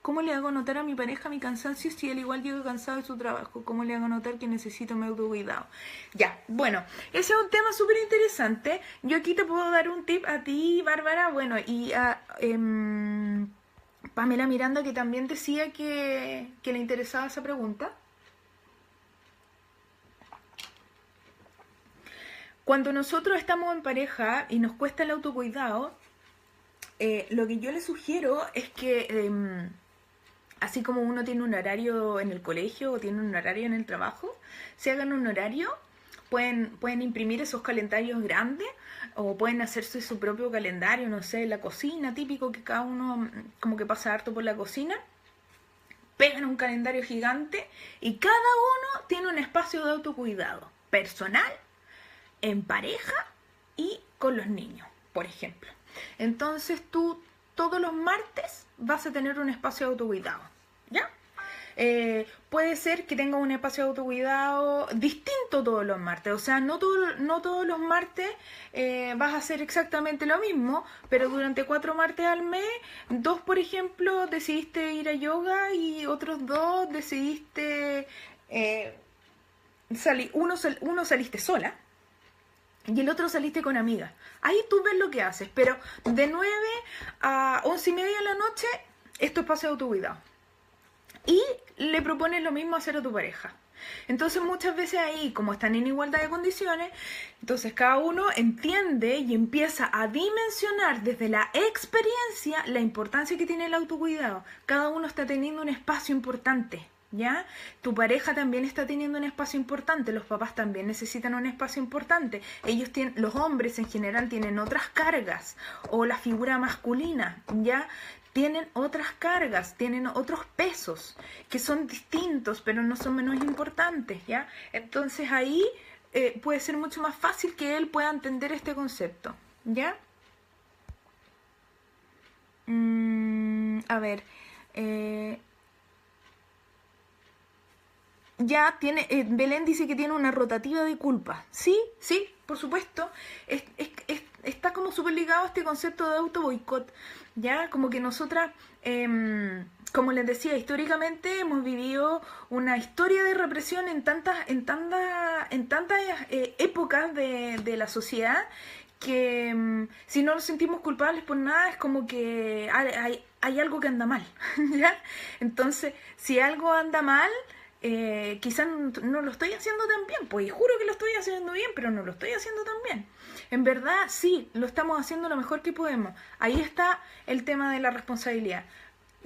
¿Cómo le hago notar a mi pareja mi cansancio si él igual llega cansado de su trabajo? ¿Cómo le hago notar que necesito mi autocuidado? Ya, bueno, ese es un tema súper interesante. Yo aquí te puedo dar un tip a ti, Bárbara, bueno, y a Pamela Miranda, que también decía que le interesaba esa pregunta. Cuando nosotros estamos en pareja y nos cuesta el autocuidado, lo que yo les sugiero es que... así como uno tiene un horario en el colegio o tiene un horario en el trabajo, se hagan un horario, pueden imprimir esos calendarios grandes o pueden hacerse su propio calendario, no sé, en la cocina, típico que cada uno como que pasa harto por la cocina. Pegan un calendario gigante y cada uno tiene un espacio de autocuidado personal, en pareja y con los niños, por ejemplo. Entonces tú todos los martes vas a tener un espacio de autocuidado, ¿ya? Puede ser que tenga un espacio de autocuidado distinto todos los martes, o sea, no todos los martes vas a hacer exactamente lo mismo, pero durante 4 martes al mes, 2, por ejemplo, decidiste ir a yoga y otros 2 decidiste uno saliste sola y el otro saliste con amigas. Ahí tú ves lo que haces, pero de 9 a 11:30 de la noche es tu espacio de autocuidado. Y le propones lo mismo hacer a tu pareja. Entonces muchas veces ahí, como están en igualdad de condiciones, entonces cada uno entiende y empieza a dimensionar desde la experiencia la importancia que tiene el autocuidado. Cada uno está teniendo un espacio importante, ¿ya? Tu pareja también está teniendo un espacio importante, los papás también necesitan un espacio importante. Los hombres en general tienen otras cargas, o la figura masculina, ¿ya? Tienen otras cargas, tienen otros pesos que son distintos, pero no son menos importantes, ¿ya? Entonces ahí puede ser mucho más fácil que él pueda entender este concepto, ¿ya? A ver, ya tiene, Belén dice que tiene una rotativa de culpa. Sí, por supuesto. está como súper ligado a este concepto de auto boicot, ¿ya? Como que nosotras, como les decía, históricamente hemos vivido una historia de represión en tantas épocas de la sociedad que si no nos sentimos culpables por nada es como que hay algo que anda mal, ¿ya? Entonces, si algo anda mal, quizás no lo estoy haciendo tan bien, pues y juro que lo estoy haciendo bien, pero no lo estoy haciendo tan bien. En verdad, sí, lo estamos haciendo lo mejor que podemos. Ahí está el tema de la responsabilidad.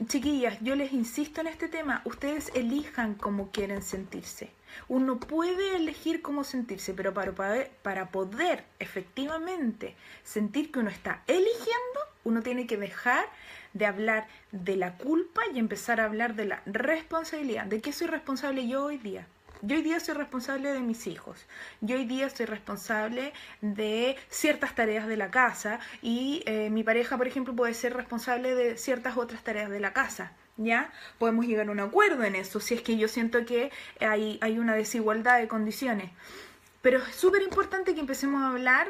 Chiquillas, yo les insisto en este tema, ustedes elijan cómo quieren sentirse. Uno puede elegir cómo sentirse, pero para poder efectivamente sentir que uno está eligiendo, uno tiene que dejar de hablar de la culpa y empezar a hablar de la responsabilidad. ¿De qué soy responsable yo hoy día? Yo hoy día soy responsable de mis hijos. Yo hoy día soy responsable de ciertas tareas de la casa y mi pareja, por ejemplo, puede ser responsable de ciertas otras tareas de la casa. ¿Ya? Podemos llegar a un acuerdo en eso, si es que yo siento que hay una desigualdad de condiciones. Pero es súper importante que empecemos a hablar,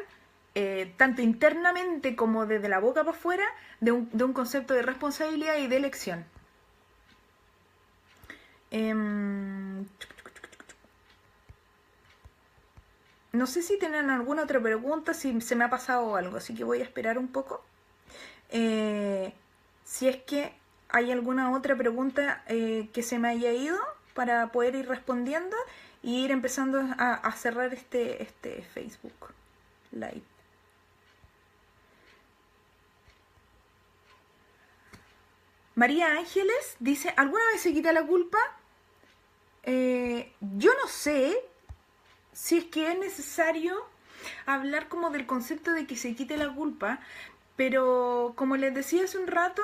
tanto internamente como desde la boca para afuera, de un concepto de responsabilidad y de elección. No sé si tienen alguna otra pregunta, si se me ha pasado algo, así que voy a esperar un poco. Si es que hay alguna otra pregunta que se me haya ido para poder ir respondiendo y ir empezando a cerrar este Facebook Live. María Ángeles dice, ¿alguna vez se quita la culpa? Yo no sé si es que es necesario hablar como del concepto de que se quite la culpa, pero como les decía hace un rato,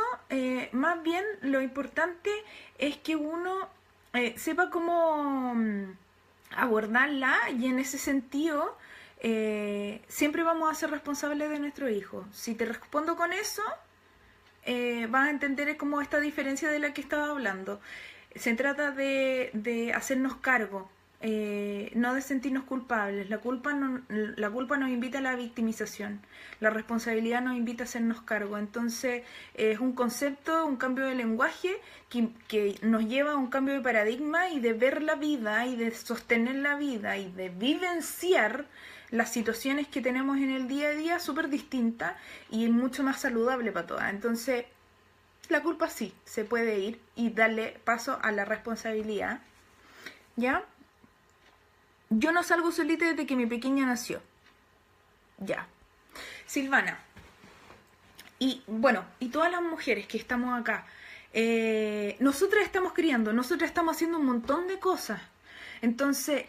más bien lo importante es que uno sepa cómo abordarla y en ese sentido siempre vamos a ser responsables de nuestro hijo. Si te respondo con eso, vas a entender como esta diferencia de la que estaba hablando. Se trata de hacernos cargo, no de sentirnos culpables. La culpa nos invita a la victimización, la responsabilidad nos invita a hacernos cargo. Entonces es un concepto, un cambio de lenguaje que nos lleva a un cambio de paradigma y de ver la vida y de sostener la vida y de vivenciar las situaciones que tenemos en el día a día súper distintas y mucho más saludable para todas. Entonces la culpa sí, se puede ir y darle paso a la responsabilidad, ¿ya? Yo no salgo solita desde que mi pequeña nació. Ya. Silvana. Y bueno, y todas las mujeres que estamos acá, nosotras estamos criando, nosotras estamos haciendo un montón de cosas. Entonces,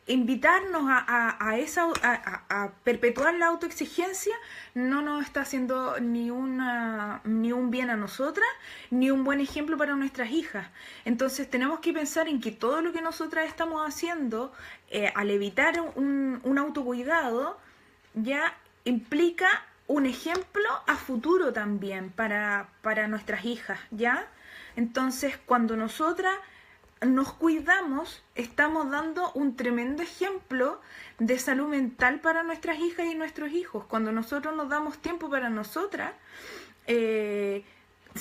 invitarnos a perpetuar la autoexigencia no nos está haciendo ni un bien a nosotras, ni un buen ejemplo para nuestras hijas. Entonces, tenemos que pensar en que todo lo que nosotras estamos haciendo, al evitar un autocuidado, ya implica un ejemplo a futuro también para nuestras hijas, ¿ya? Entonces, cuando nosotras nos cuidamos, estamos dando un tremendo ejemplo de salud mental para nuestras hijas y nuestros hijos. Cuando nosotros nos damos tiempo para nosotras,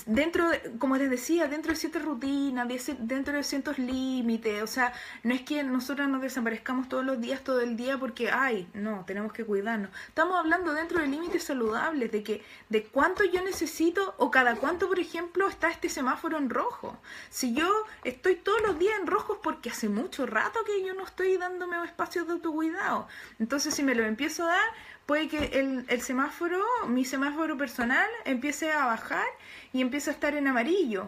dentro de, como les decía, dentro de ciertas rutinas, dentro de ciertos límites, o sea, no es que nosotros nos desaparezcamos todos los días, todo el día, porque, no, tenemos que cuidarnos. Estamos hablando dentro de límites saludables, de cuánto yo necesito, o cada cuánto, por ejemplo, está este semáforo en rojo. Si yo estoy todos los días en rojo es porque hace mucho rato que yo no estoy dándome espacios de autocuidado. Entonces, si me lo empiezo a dar, puede que el semáforo, mi semáforo personal, empiece a bajar y empiece a estar en amarillo.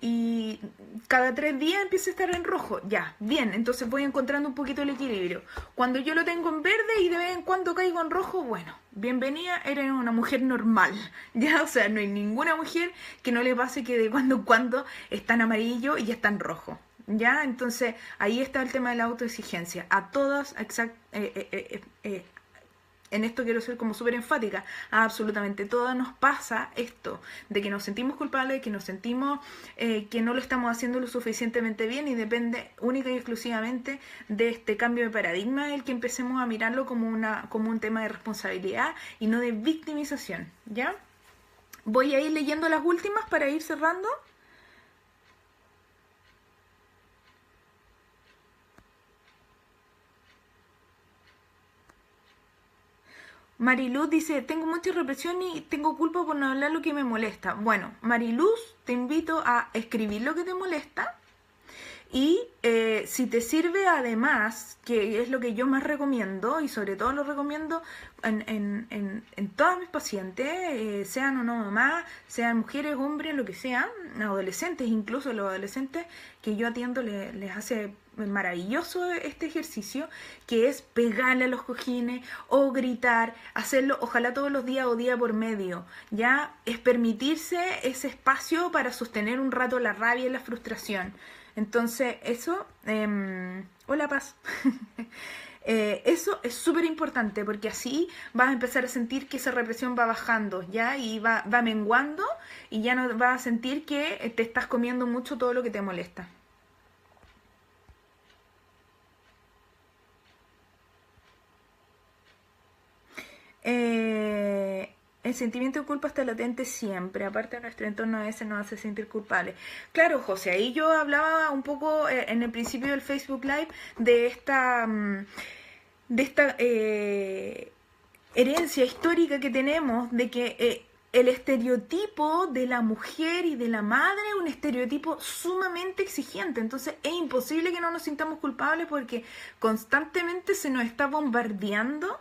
Y cada 3 días empiece a estar en rojo. Ya, bien, entonces voy encontrando un poquito el equilibrio. Cuando yo lo tengo en verde y de vez en cuando caigo en rojo, bueno, bienvenida, eres una mujer normal. Ya, o sea, no hay ninguna mujer que no le pase que de cuando en cuando está en amarillo y está en rojo. Ya, entonces ahí está el tema de la autoexigencia. A todas, en esto quiero ser como súper enfática, a absolutamente todas nos pasa esto, de que nos sentimos culpables, de que nos sentimos que no lo estamos haciendo lo suficientemente bien, y depende única y exclusivamente de este cambio de paradigma, el que empecemos a mirarlo como un tema de responsabilidad y no de victimización, ¿ya? Voy a ir leyendo las últimas para ir cerrando. Mariluz dice, tengo mucha represión y tengo culpa por no hablar lo que me molesta. Bueno, Mariluz, te invito a escribir lo que te molesta. Y si te sirve además, que es lo que yo más recomiendo, y sobre todo lo recomiendo en todas mis pacientes, sean o no mamás, sean mujeres, hombres, lo que sean, adolescentes, incluso los adolescentes que yo atiendo les hace maravilloso este ejercicio, que es pegarle a los cojines o gritar, hacerlo ojalá todos los días o día por medio, ya es permitirse ese espacio para sostener un rato la rabia y la frustración. Entonces, eso, hola Paz, eso es súper importante, porque así vas a empezar a sentir que esa represión va bajando, ¿ya? Y va menguando, y ya no vas a sentir que te estás comiendo mucho todo lo que te molesta. El sentimiento de culpa está latente siempre, aparte de nuestro entorno a veces nos hace sentir culpables. Claro, José, ahí yo hablaba un poco en el principio del Facebook Live de esta herencia histórica que tenemos, de que el estereotipo de la mujer y de la madre es un estereotipo sumamente exigente. Entonces es imposible que no nos sintamos culpables, porque constantemente se nos está bombardeando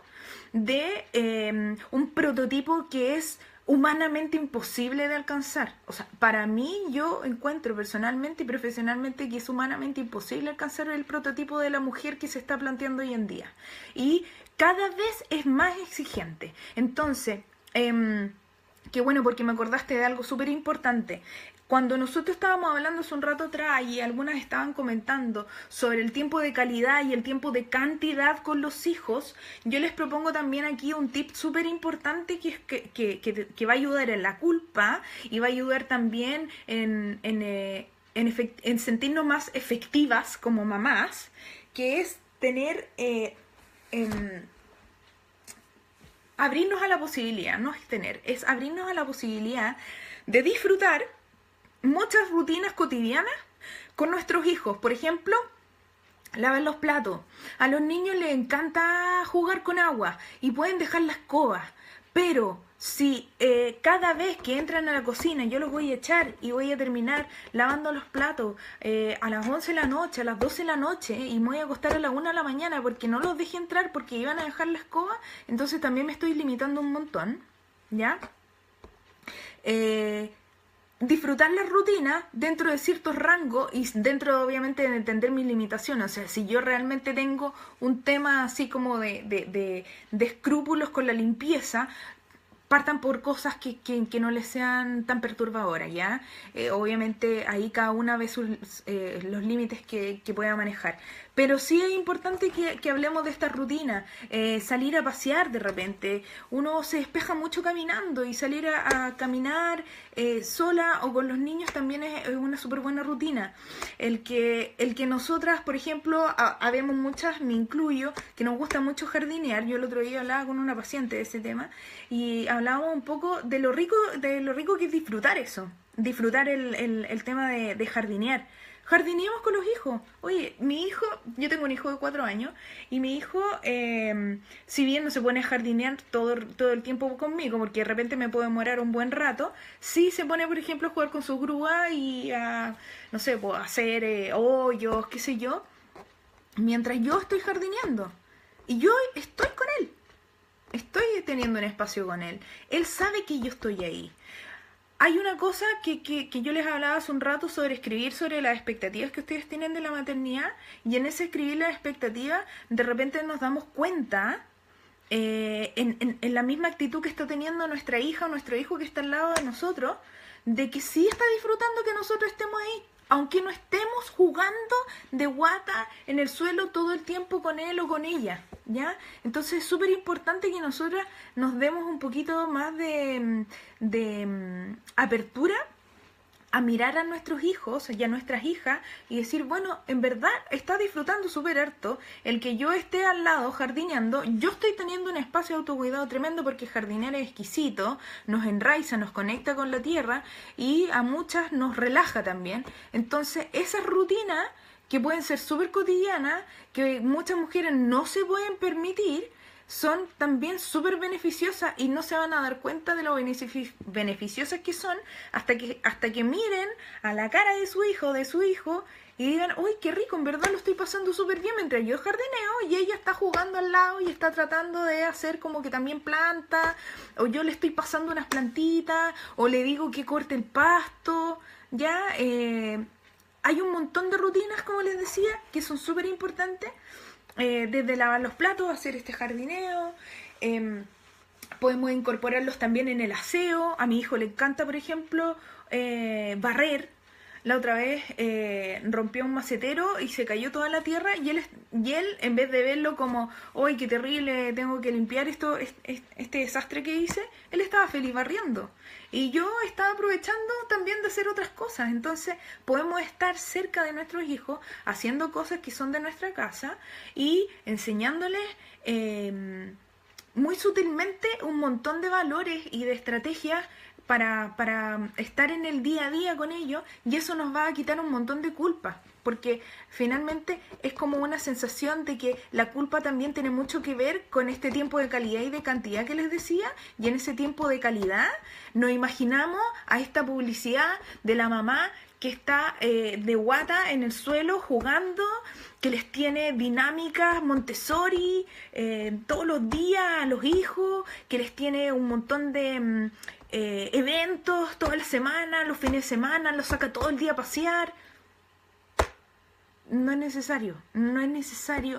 de un prototipo que es humanamente imposible de alcanzar. O sea, para mí, yo encuentro personalmente y profesionalmente que es humanamente imposible alcanzar el prototipo de la mujer que se está planteando hoy en día. Y cada vez es más exigente. Entonces, qué bueno, porque me acordaste de algo súper importante. Cuando nosotros estábamos hablando hace un rato atrás y algunas estaban comentando sobre el tiempo de calidad y el tiempo de cantidad con los hijos, yo les propongo también aquí un tip súper importante que va a ayudar en la culpa y va a ayudar también en sentirnos más efectivas como mamás, que es tener... abrirnos a la posibilidad, no es tener, es abrirnos a la posibilidad de disfrutar muchas rutinas cotidianas con nuestros hijos. Por ejemplo, lavar los platos. A los niños les encanta jugar con agua y pueden dejar la escoba, pero si cada vez que entran a la cocina yo los voy a echar y voy a terminar lavando los platos a las 11 de la noche, a las 12 de la noche, y me voy a acostar a la 1 de la mañana porque no los dejé entrar porque iban a dejar la escoba, entonces también me estoy limitando un montón, ¿ya? Disfrutar la rutina dentro de ciertos rangos y dentro, obviamente, de entender mis limitaciones. O sea, si yo realmente tengo un tema así como de escrúpulos con la limpieza, partan por cosas que no les sean tan perturbadoras, ¿ya? Obviamente ahí cada una ve los límites que pueda manejar. Pero sí es importante que hablemos de esta rutina. Salir a pasear de repente. Uno se despeja mucho caminando, y salir a caminar sola o con los niños también es una súper buena rutina. El que nosotras, por ejemplo, habemos muchas, me incluyo, que nos gusta mucho jardinear. Yo el otro día hablaba con una paciente de ese tema y hablábamos un poco de lo rico que es disfrutar eso. Disfrutar el tema de jardinear. Jardineemos con los hijos. Oye, mi hijo, yo tengo un hijo de 4 años, y mi hijo, si bien no se pone a jardinear todo el tiempo conmigo, porque de repente me puedo demorar un buen rato, sí se pone, por ejemplo, a jugar con su grúa y a, no sé, pues, a hacer hoyos, qué sé yo, mientras yo estoy jardineando. Y yo estoy con él. Estoy teniendo un espacio con él. Él sabe que yo estoy ahí. Hay una cosa que yo les hablaba hace un rato sobre escribir sobre las expectativas que ustedes tienen de la maternidad, y en ese escribir las expectativas de repente nos damos cuenta en la misma actitud que está teniendo nuestra hija o nuestro hijo que está al lado de nosotros, de que sí está disfrutando que nosotros estemos ahí, aunque no estemos jugando de guata en el suelo todo el tiempo con él o con ella. ¿ya? Entonces es súper importante que nosotras nos demos un poquito más de apertura a mirar a nuestros hijos y a nuestras hijas y decir, bueno, en verdad está disfrutando súper harto el que yo esté al lado jardineando. Yo estoy teniendo un espacio de autocuidado tremendo porque jardinear es exquisito, nos enraiza, nos conecta con la tierra y a muchas nos relaja también. Entonces esas rutinas que pueden ser súper cotidianas, que muchas mujeres no se pueden permitir, son también súper beneficiosas y no se van a dar cuenta de lo beneficiosas que son hasta que miren a la cara de su hijo y digan, uy, qué rico, en verdad lo estoy pasando súper bien mientras yo jardineo y ella está jugando al lado y está tratando de hacer como que también planta, o yo le estoy pasando unas plantitas, o le digo que corte el pasto, ya. Hay un montón de rutinas, como les decía, que son súper importantes. Desde lavar los platos, hacer este jardineo, podemos incorporarlos también en el aseo. A mi hijo le encanta, por ejemplo, barrer. La otra vez rompió un macetero y se cayó toda la tierra y él en vez de verlo como, ¡ay, qué terrible, tengo que limpiar este desastre que hice!, él estaba feliz barriendo. Y yo estaba aprovechando también de hacer otras cosas. Entonces podemos estar cerca de nuestros hijos haciendo cosas que son de nuestra casa y enseñándoles muy sutilmente un montón de valores y de estrategias para estar en el día a día con ellos, y eso nos va a quitar un montón de culpa, porque finalmente es como una sensación de que la culpa también tiene mucho que ver con este tiempo de calidad y de cantidad que les decía, y en ese tiempo de calidad nos imaginamos a esta publicidad de la mamá que está de guata en el suelo jugando, que les tiene dinámicas Montessori todos los días a los hijos, que les tiene un montón de eventos toda la semana, los fines de semana, los saca todo el día a pasear. No es necesario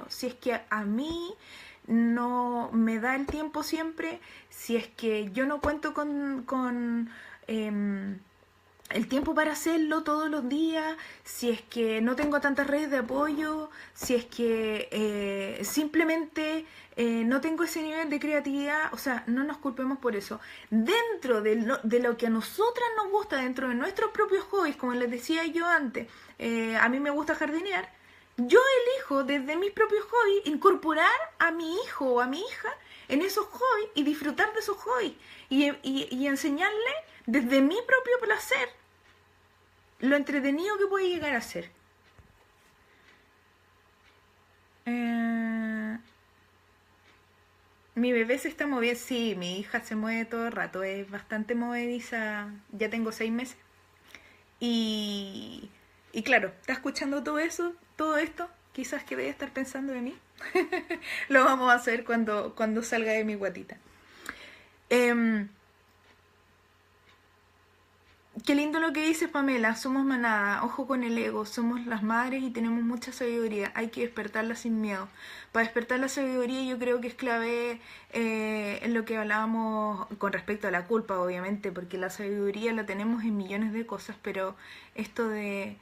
si es que a mí no me da el tiempo siempre, si es que yo no cuento con el tiempo para hacerlo todos los días, si es que no tengo tantas redes de apoyo, si es que simplemente no tengo ese nivel de creatividad. O sea, no nos culpemos por eso. Dentro de lo que a nosotras nos gusta, dentro de nuestros propios hobbies, como les decía yo antes, a mí me gusta jardinear, yo elijo desde mis propios hobbies incorporar a mi hijo o a mi hija en esos hobbies y disfrutar de esos hobbies y enseñarle desde mi propio placer lo entretenido que puede llegar a ser. Mi bebé se está moviendo. Sí, mi hija se mueve todo el rato, es bastante movediza. Ya tengo 6 meses. Y claro, está escuchando todo eso, todo esto, quizás que debe estar pensando de mí. Lo vamos a hacer cuando salga de mi guatita. Qué lindo lo que dices, Pamela. Somos manada, ojo con el ego, somos las madres y tenemos mucha sabiduría. Hay que despertarla sin miedo. Para despertar la sabiduría yo creo que es clave en lo que hablábamos con respecto a la culpa, obviamente, porque la sabiduría la tenemos en millones de cosas, pero esto de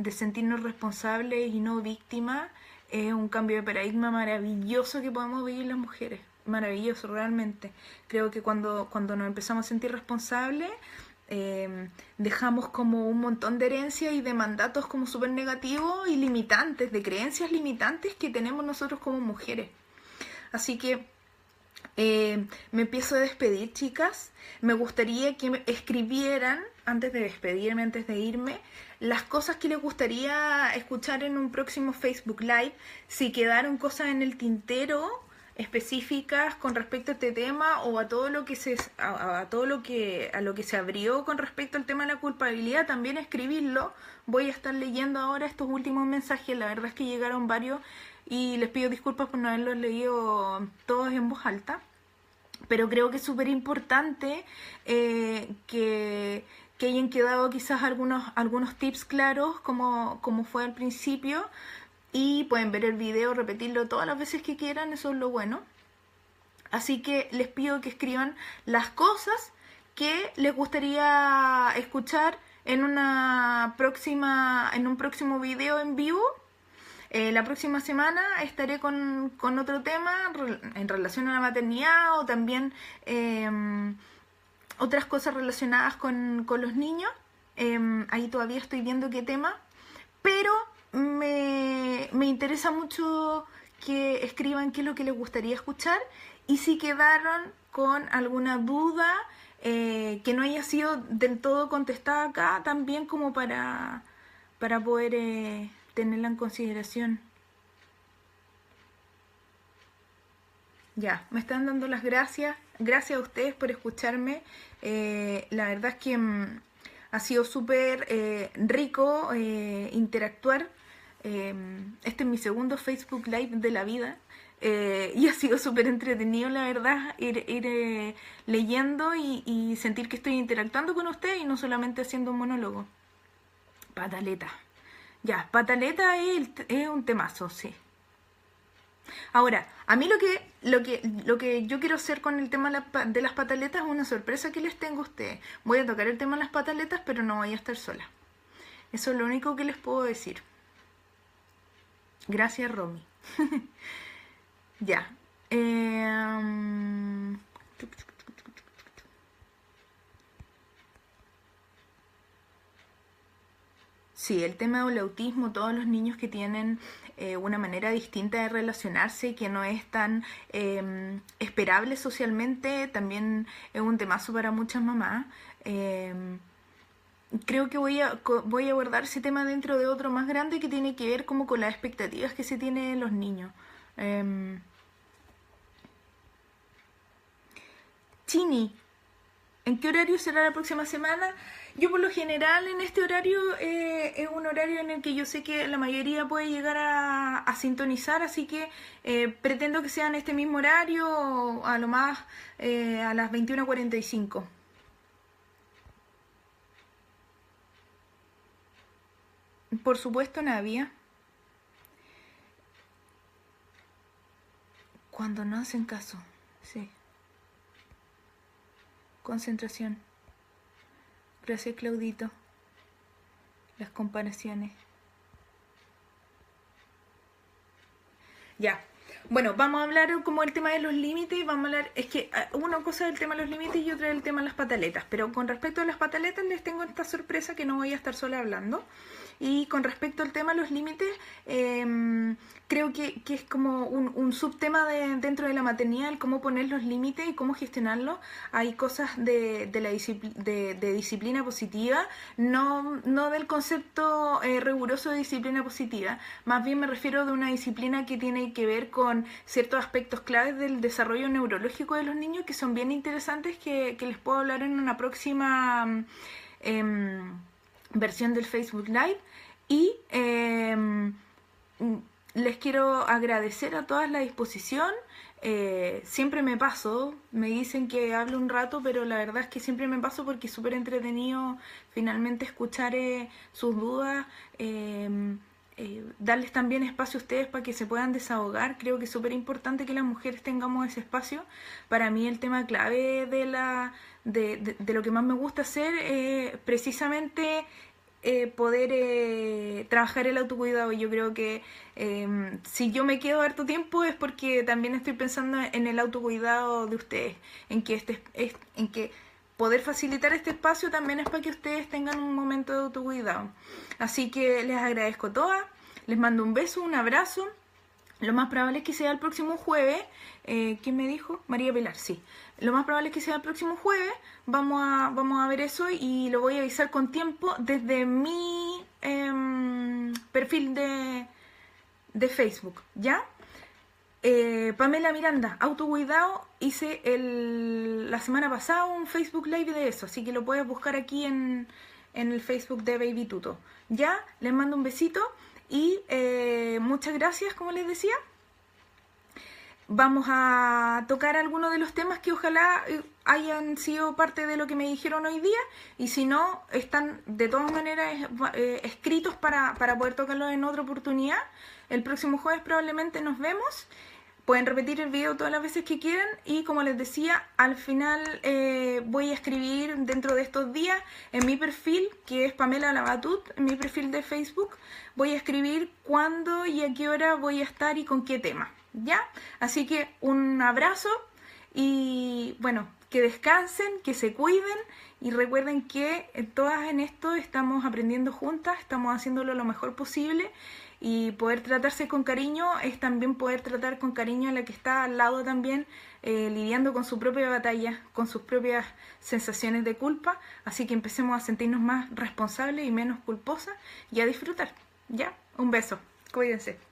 sentirnos responsables y no víctimas es un cambio de paradigma maravilloso que podemos vivir las mujeres. Maravilloso, realmente. Creo que cuando nos empezamos a sentir responsables, dejamos como un montón de herencias y de mandatos como súper negativos y limitantes, de creencias limitantes que tenemos nosotros como mujeres. Así que me empiezo a despedir, chicas. Me gustaría que me escribieran, antes de despedirme, antes de irme, las cosas que les gustaría escuchar en un próximo Facebook Live, si quedaron cosas en el tintero específicas con respecto a este tema o a todo lo que a lo que se abrió con respecto al tema de la culpabilidad, también escribirlo. Voy a estar leyendo ahora estos últimos mensajes. La verdad es que llegaron varios y les pido disculpas por no haberlos leído todos en voz alta, pero creo que es súper importante que hayan quedado quizás algunos tips claros como fue al principio. Y pueden ver el video, repetirlo todas las veces que quieran, eso es lo bueno. Así que les pido que escriban las cosas que les gustaría escuchar en un próximo video en vivo. La próxima semana estaré con otro tema en relación a la maternidad o también otras cosas relacionadas con los niños. Ahí todavía estoy viendo qué tema, pero me interesa mucho que escriban qué es lo que les gustaría escuchar y si quedaron con alguna duda que no haya sido del todo contestada acá, también como para poder tenerla en consideración. Ya, me están dando las gracias. Gracias a ustedes por escucharme. La verdad es que ha sido súper rico interactuar. Este es mi segundo Facebook Live de la vida. Y ha sido súper entretenido, la verdad, ir leyendo y sentir que estoy interactuando con ustedes y no solamente haciendo un monólogo. Pataleta. Ya, pataleta es un temazo, sí. Ahora, a mí lo que yo quiero hacer con el tema de las pataletas es una sorpresa que les tengo a ustedes. Voy a tocar el tema de las pataletas, pero no voy a estar sola. Eso es lo único que les puedo decir. Gracias, Romy. Ya. Sí, el tema del autismo, todos los niños que tienen una manera distinta de relacionarse, que no es tan esperable socialmente, también es un temazo para muchas mamás. Creo que voy a abordar ese tema dentro de otro más grande que tiene que ver como con las expectativas que se tienen los niños. Chini, ¿en qué horario será la próxima semana? Yo por lo general en este horario es un horario en el que yo sé que la mayoría puede llegar a sintonizar, así que pretendo que sea en este mismo horario o a lo más a las 21:45. Por supuesto, Navia. Cuando no hacen caso, sí. Concentración. Gracias, Claudito. Las comparaciones. Ya. Bueno, vamos a hablar como el tema de los límites. Vamos a hablar, es que una cosa es el tema de los límites y otra es el tema de las pataletas. Pero con respecto a las pataletas les tengo esta sorpresa que no voy a estar sola hablando. Y con respecto al tema de los límites, creo que es como un subtema dentro de la maternidad, el cómo poner los límites y cómo gestionarlos. Hay cosas de disciplina positiva, no del concepto riguroso de disciplina positiva. Más bien me refiero de una disciplina que tiene que ver con ciertos aspectos claves del desarrollo neurológico de los niños que son bien interesantes, que les puedo hablar en una próxima versión del Facebook Live. Y les quiero agradecer a todas la disposición. Siempre me paso, me dicen que hablo un rato, pero la verdad es que siempre me paso porque es súper entretenido finalmente escuchar sus dudas, darles también espacio a ustedes para que se puedan desahogar. Creo que es súper importante que las mujeres tengamos ese espacio. Para mí el tema clave de lo que más me gusta hacer es precisamente poder trabajar el autocuidado. Yo creo que si yo me quedo harto tiempo es porque también estoy pensando en el autocuidado de ustedes, en que poder facilitar este espacio también es para que ustedes tengan un momento de autocuidado. Así que les agradezco todas, les mando un beso, un abrazo. Lo más probable es que sea el próximo jueves. ¿Quién me dijo? María Pilar, sí. Lo más probable es que sea el próximo jueves. Vamos a ver eso y lo voy a avisar con tiempo desde mi perfil de Facebook, ¿ya? Pamela Miranda, autocuidado. Hice la semana pasada un Facebook Live de eso, así que lo puedes buscar aquí en el Facebook de Baby Tuto. ¿Ya? Les mando un besito. Y muchas gracias, como les decía. Vamos a tocar algunos de los temas que ojalá hayan sido parte de lo que me dijeron hoy día. Y si no, están de todas maneras escritos para poder tocarlos en otra oportunidad. El próximo jueves probablemente nos vemos. Pueden repetir el video todas las veces que quieran y como les decía, al final voy a escribir dentro de estos días en mi perfil, que es Pamela Labatut, en mi perfil de Facebook, voy a escribir cuándo y a qué hora voy a estar y con qué tema, ¿ya? Así que un abrazo y bueno, que descansen, que se cuiden y recuerden que todas en esto estamos aprendiendo juntas, estamos haciéndolo lo mejor posible. Y poder tratarse con cariño es también poder tratar con cariño a la que está al lado también, lidiando con su propia batalla, con sus propias sensaciones de culpa. Así que empecemos a sentirnos más responsables y menos culposas y a disfrutar. ¿Ya? Un beso. Cuídense.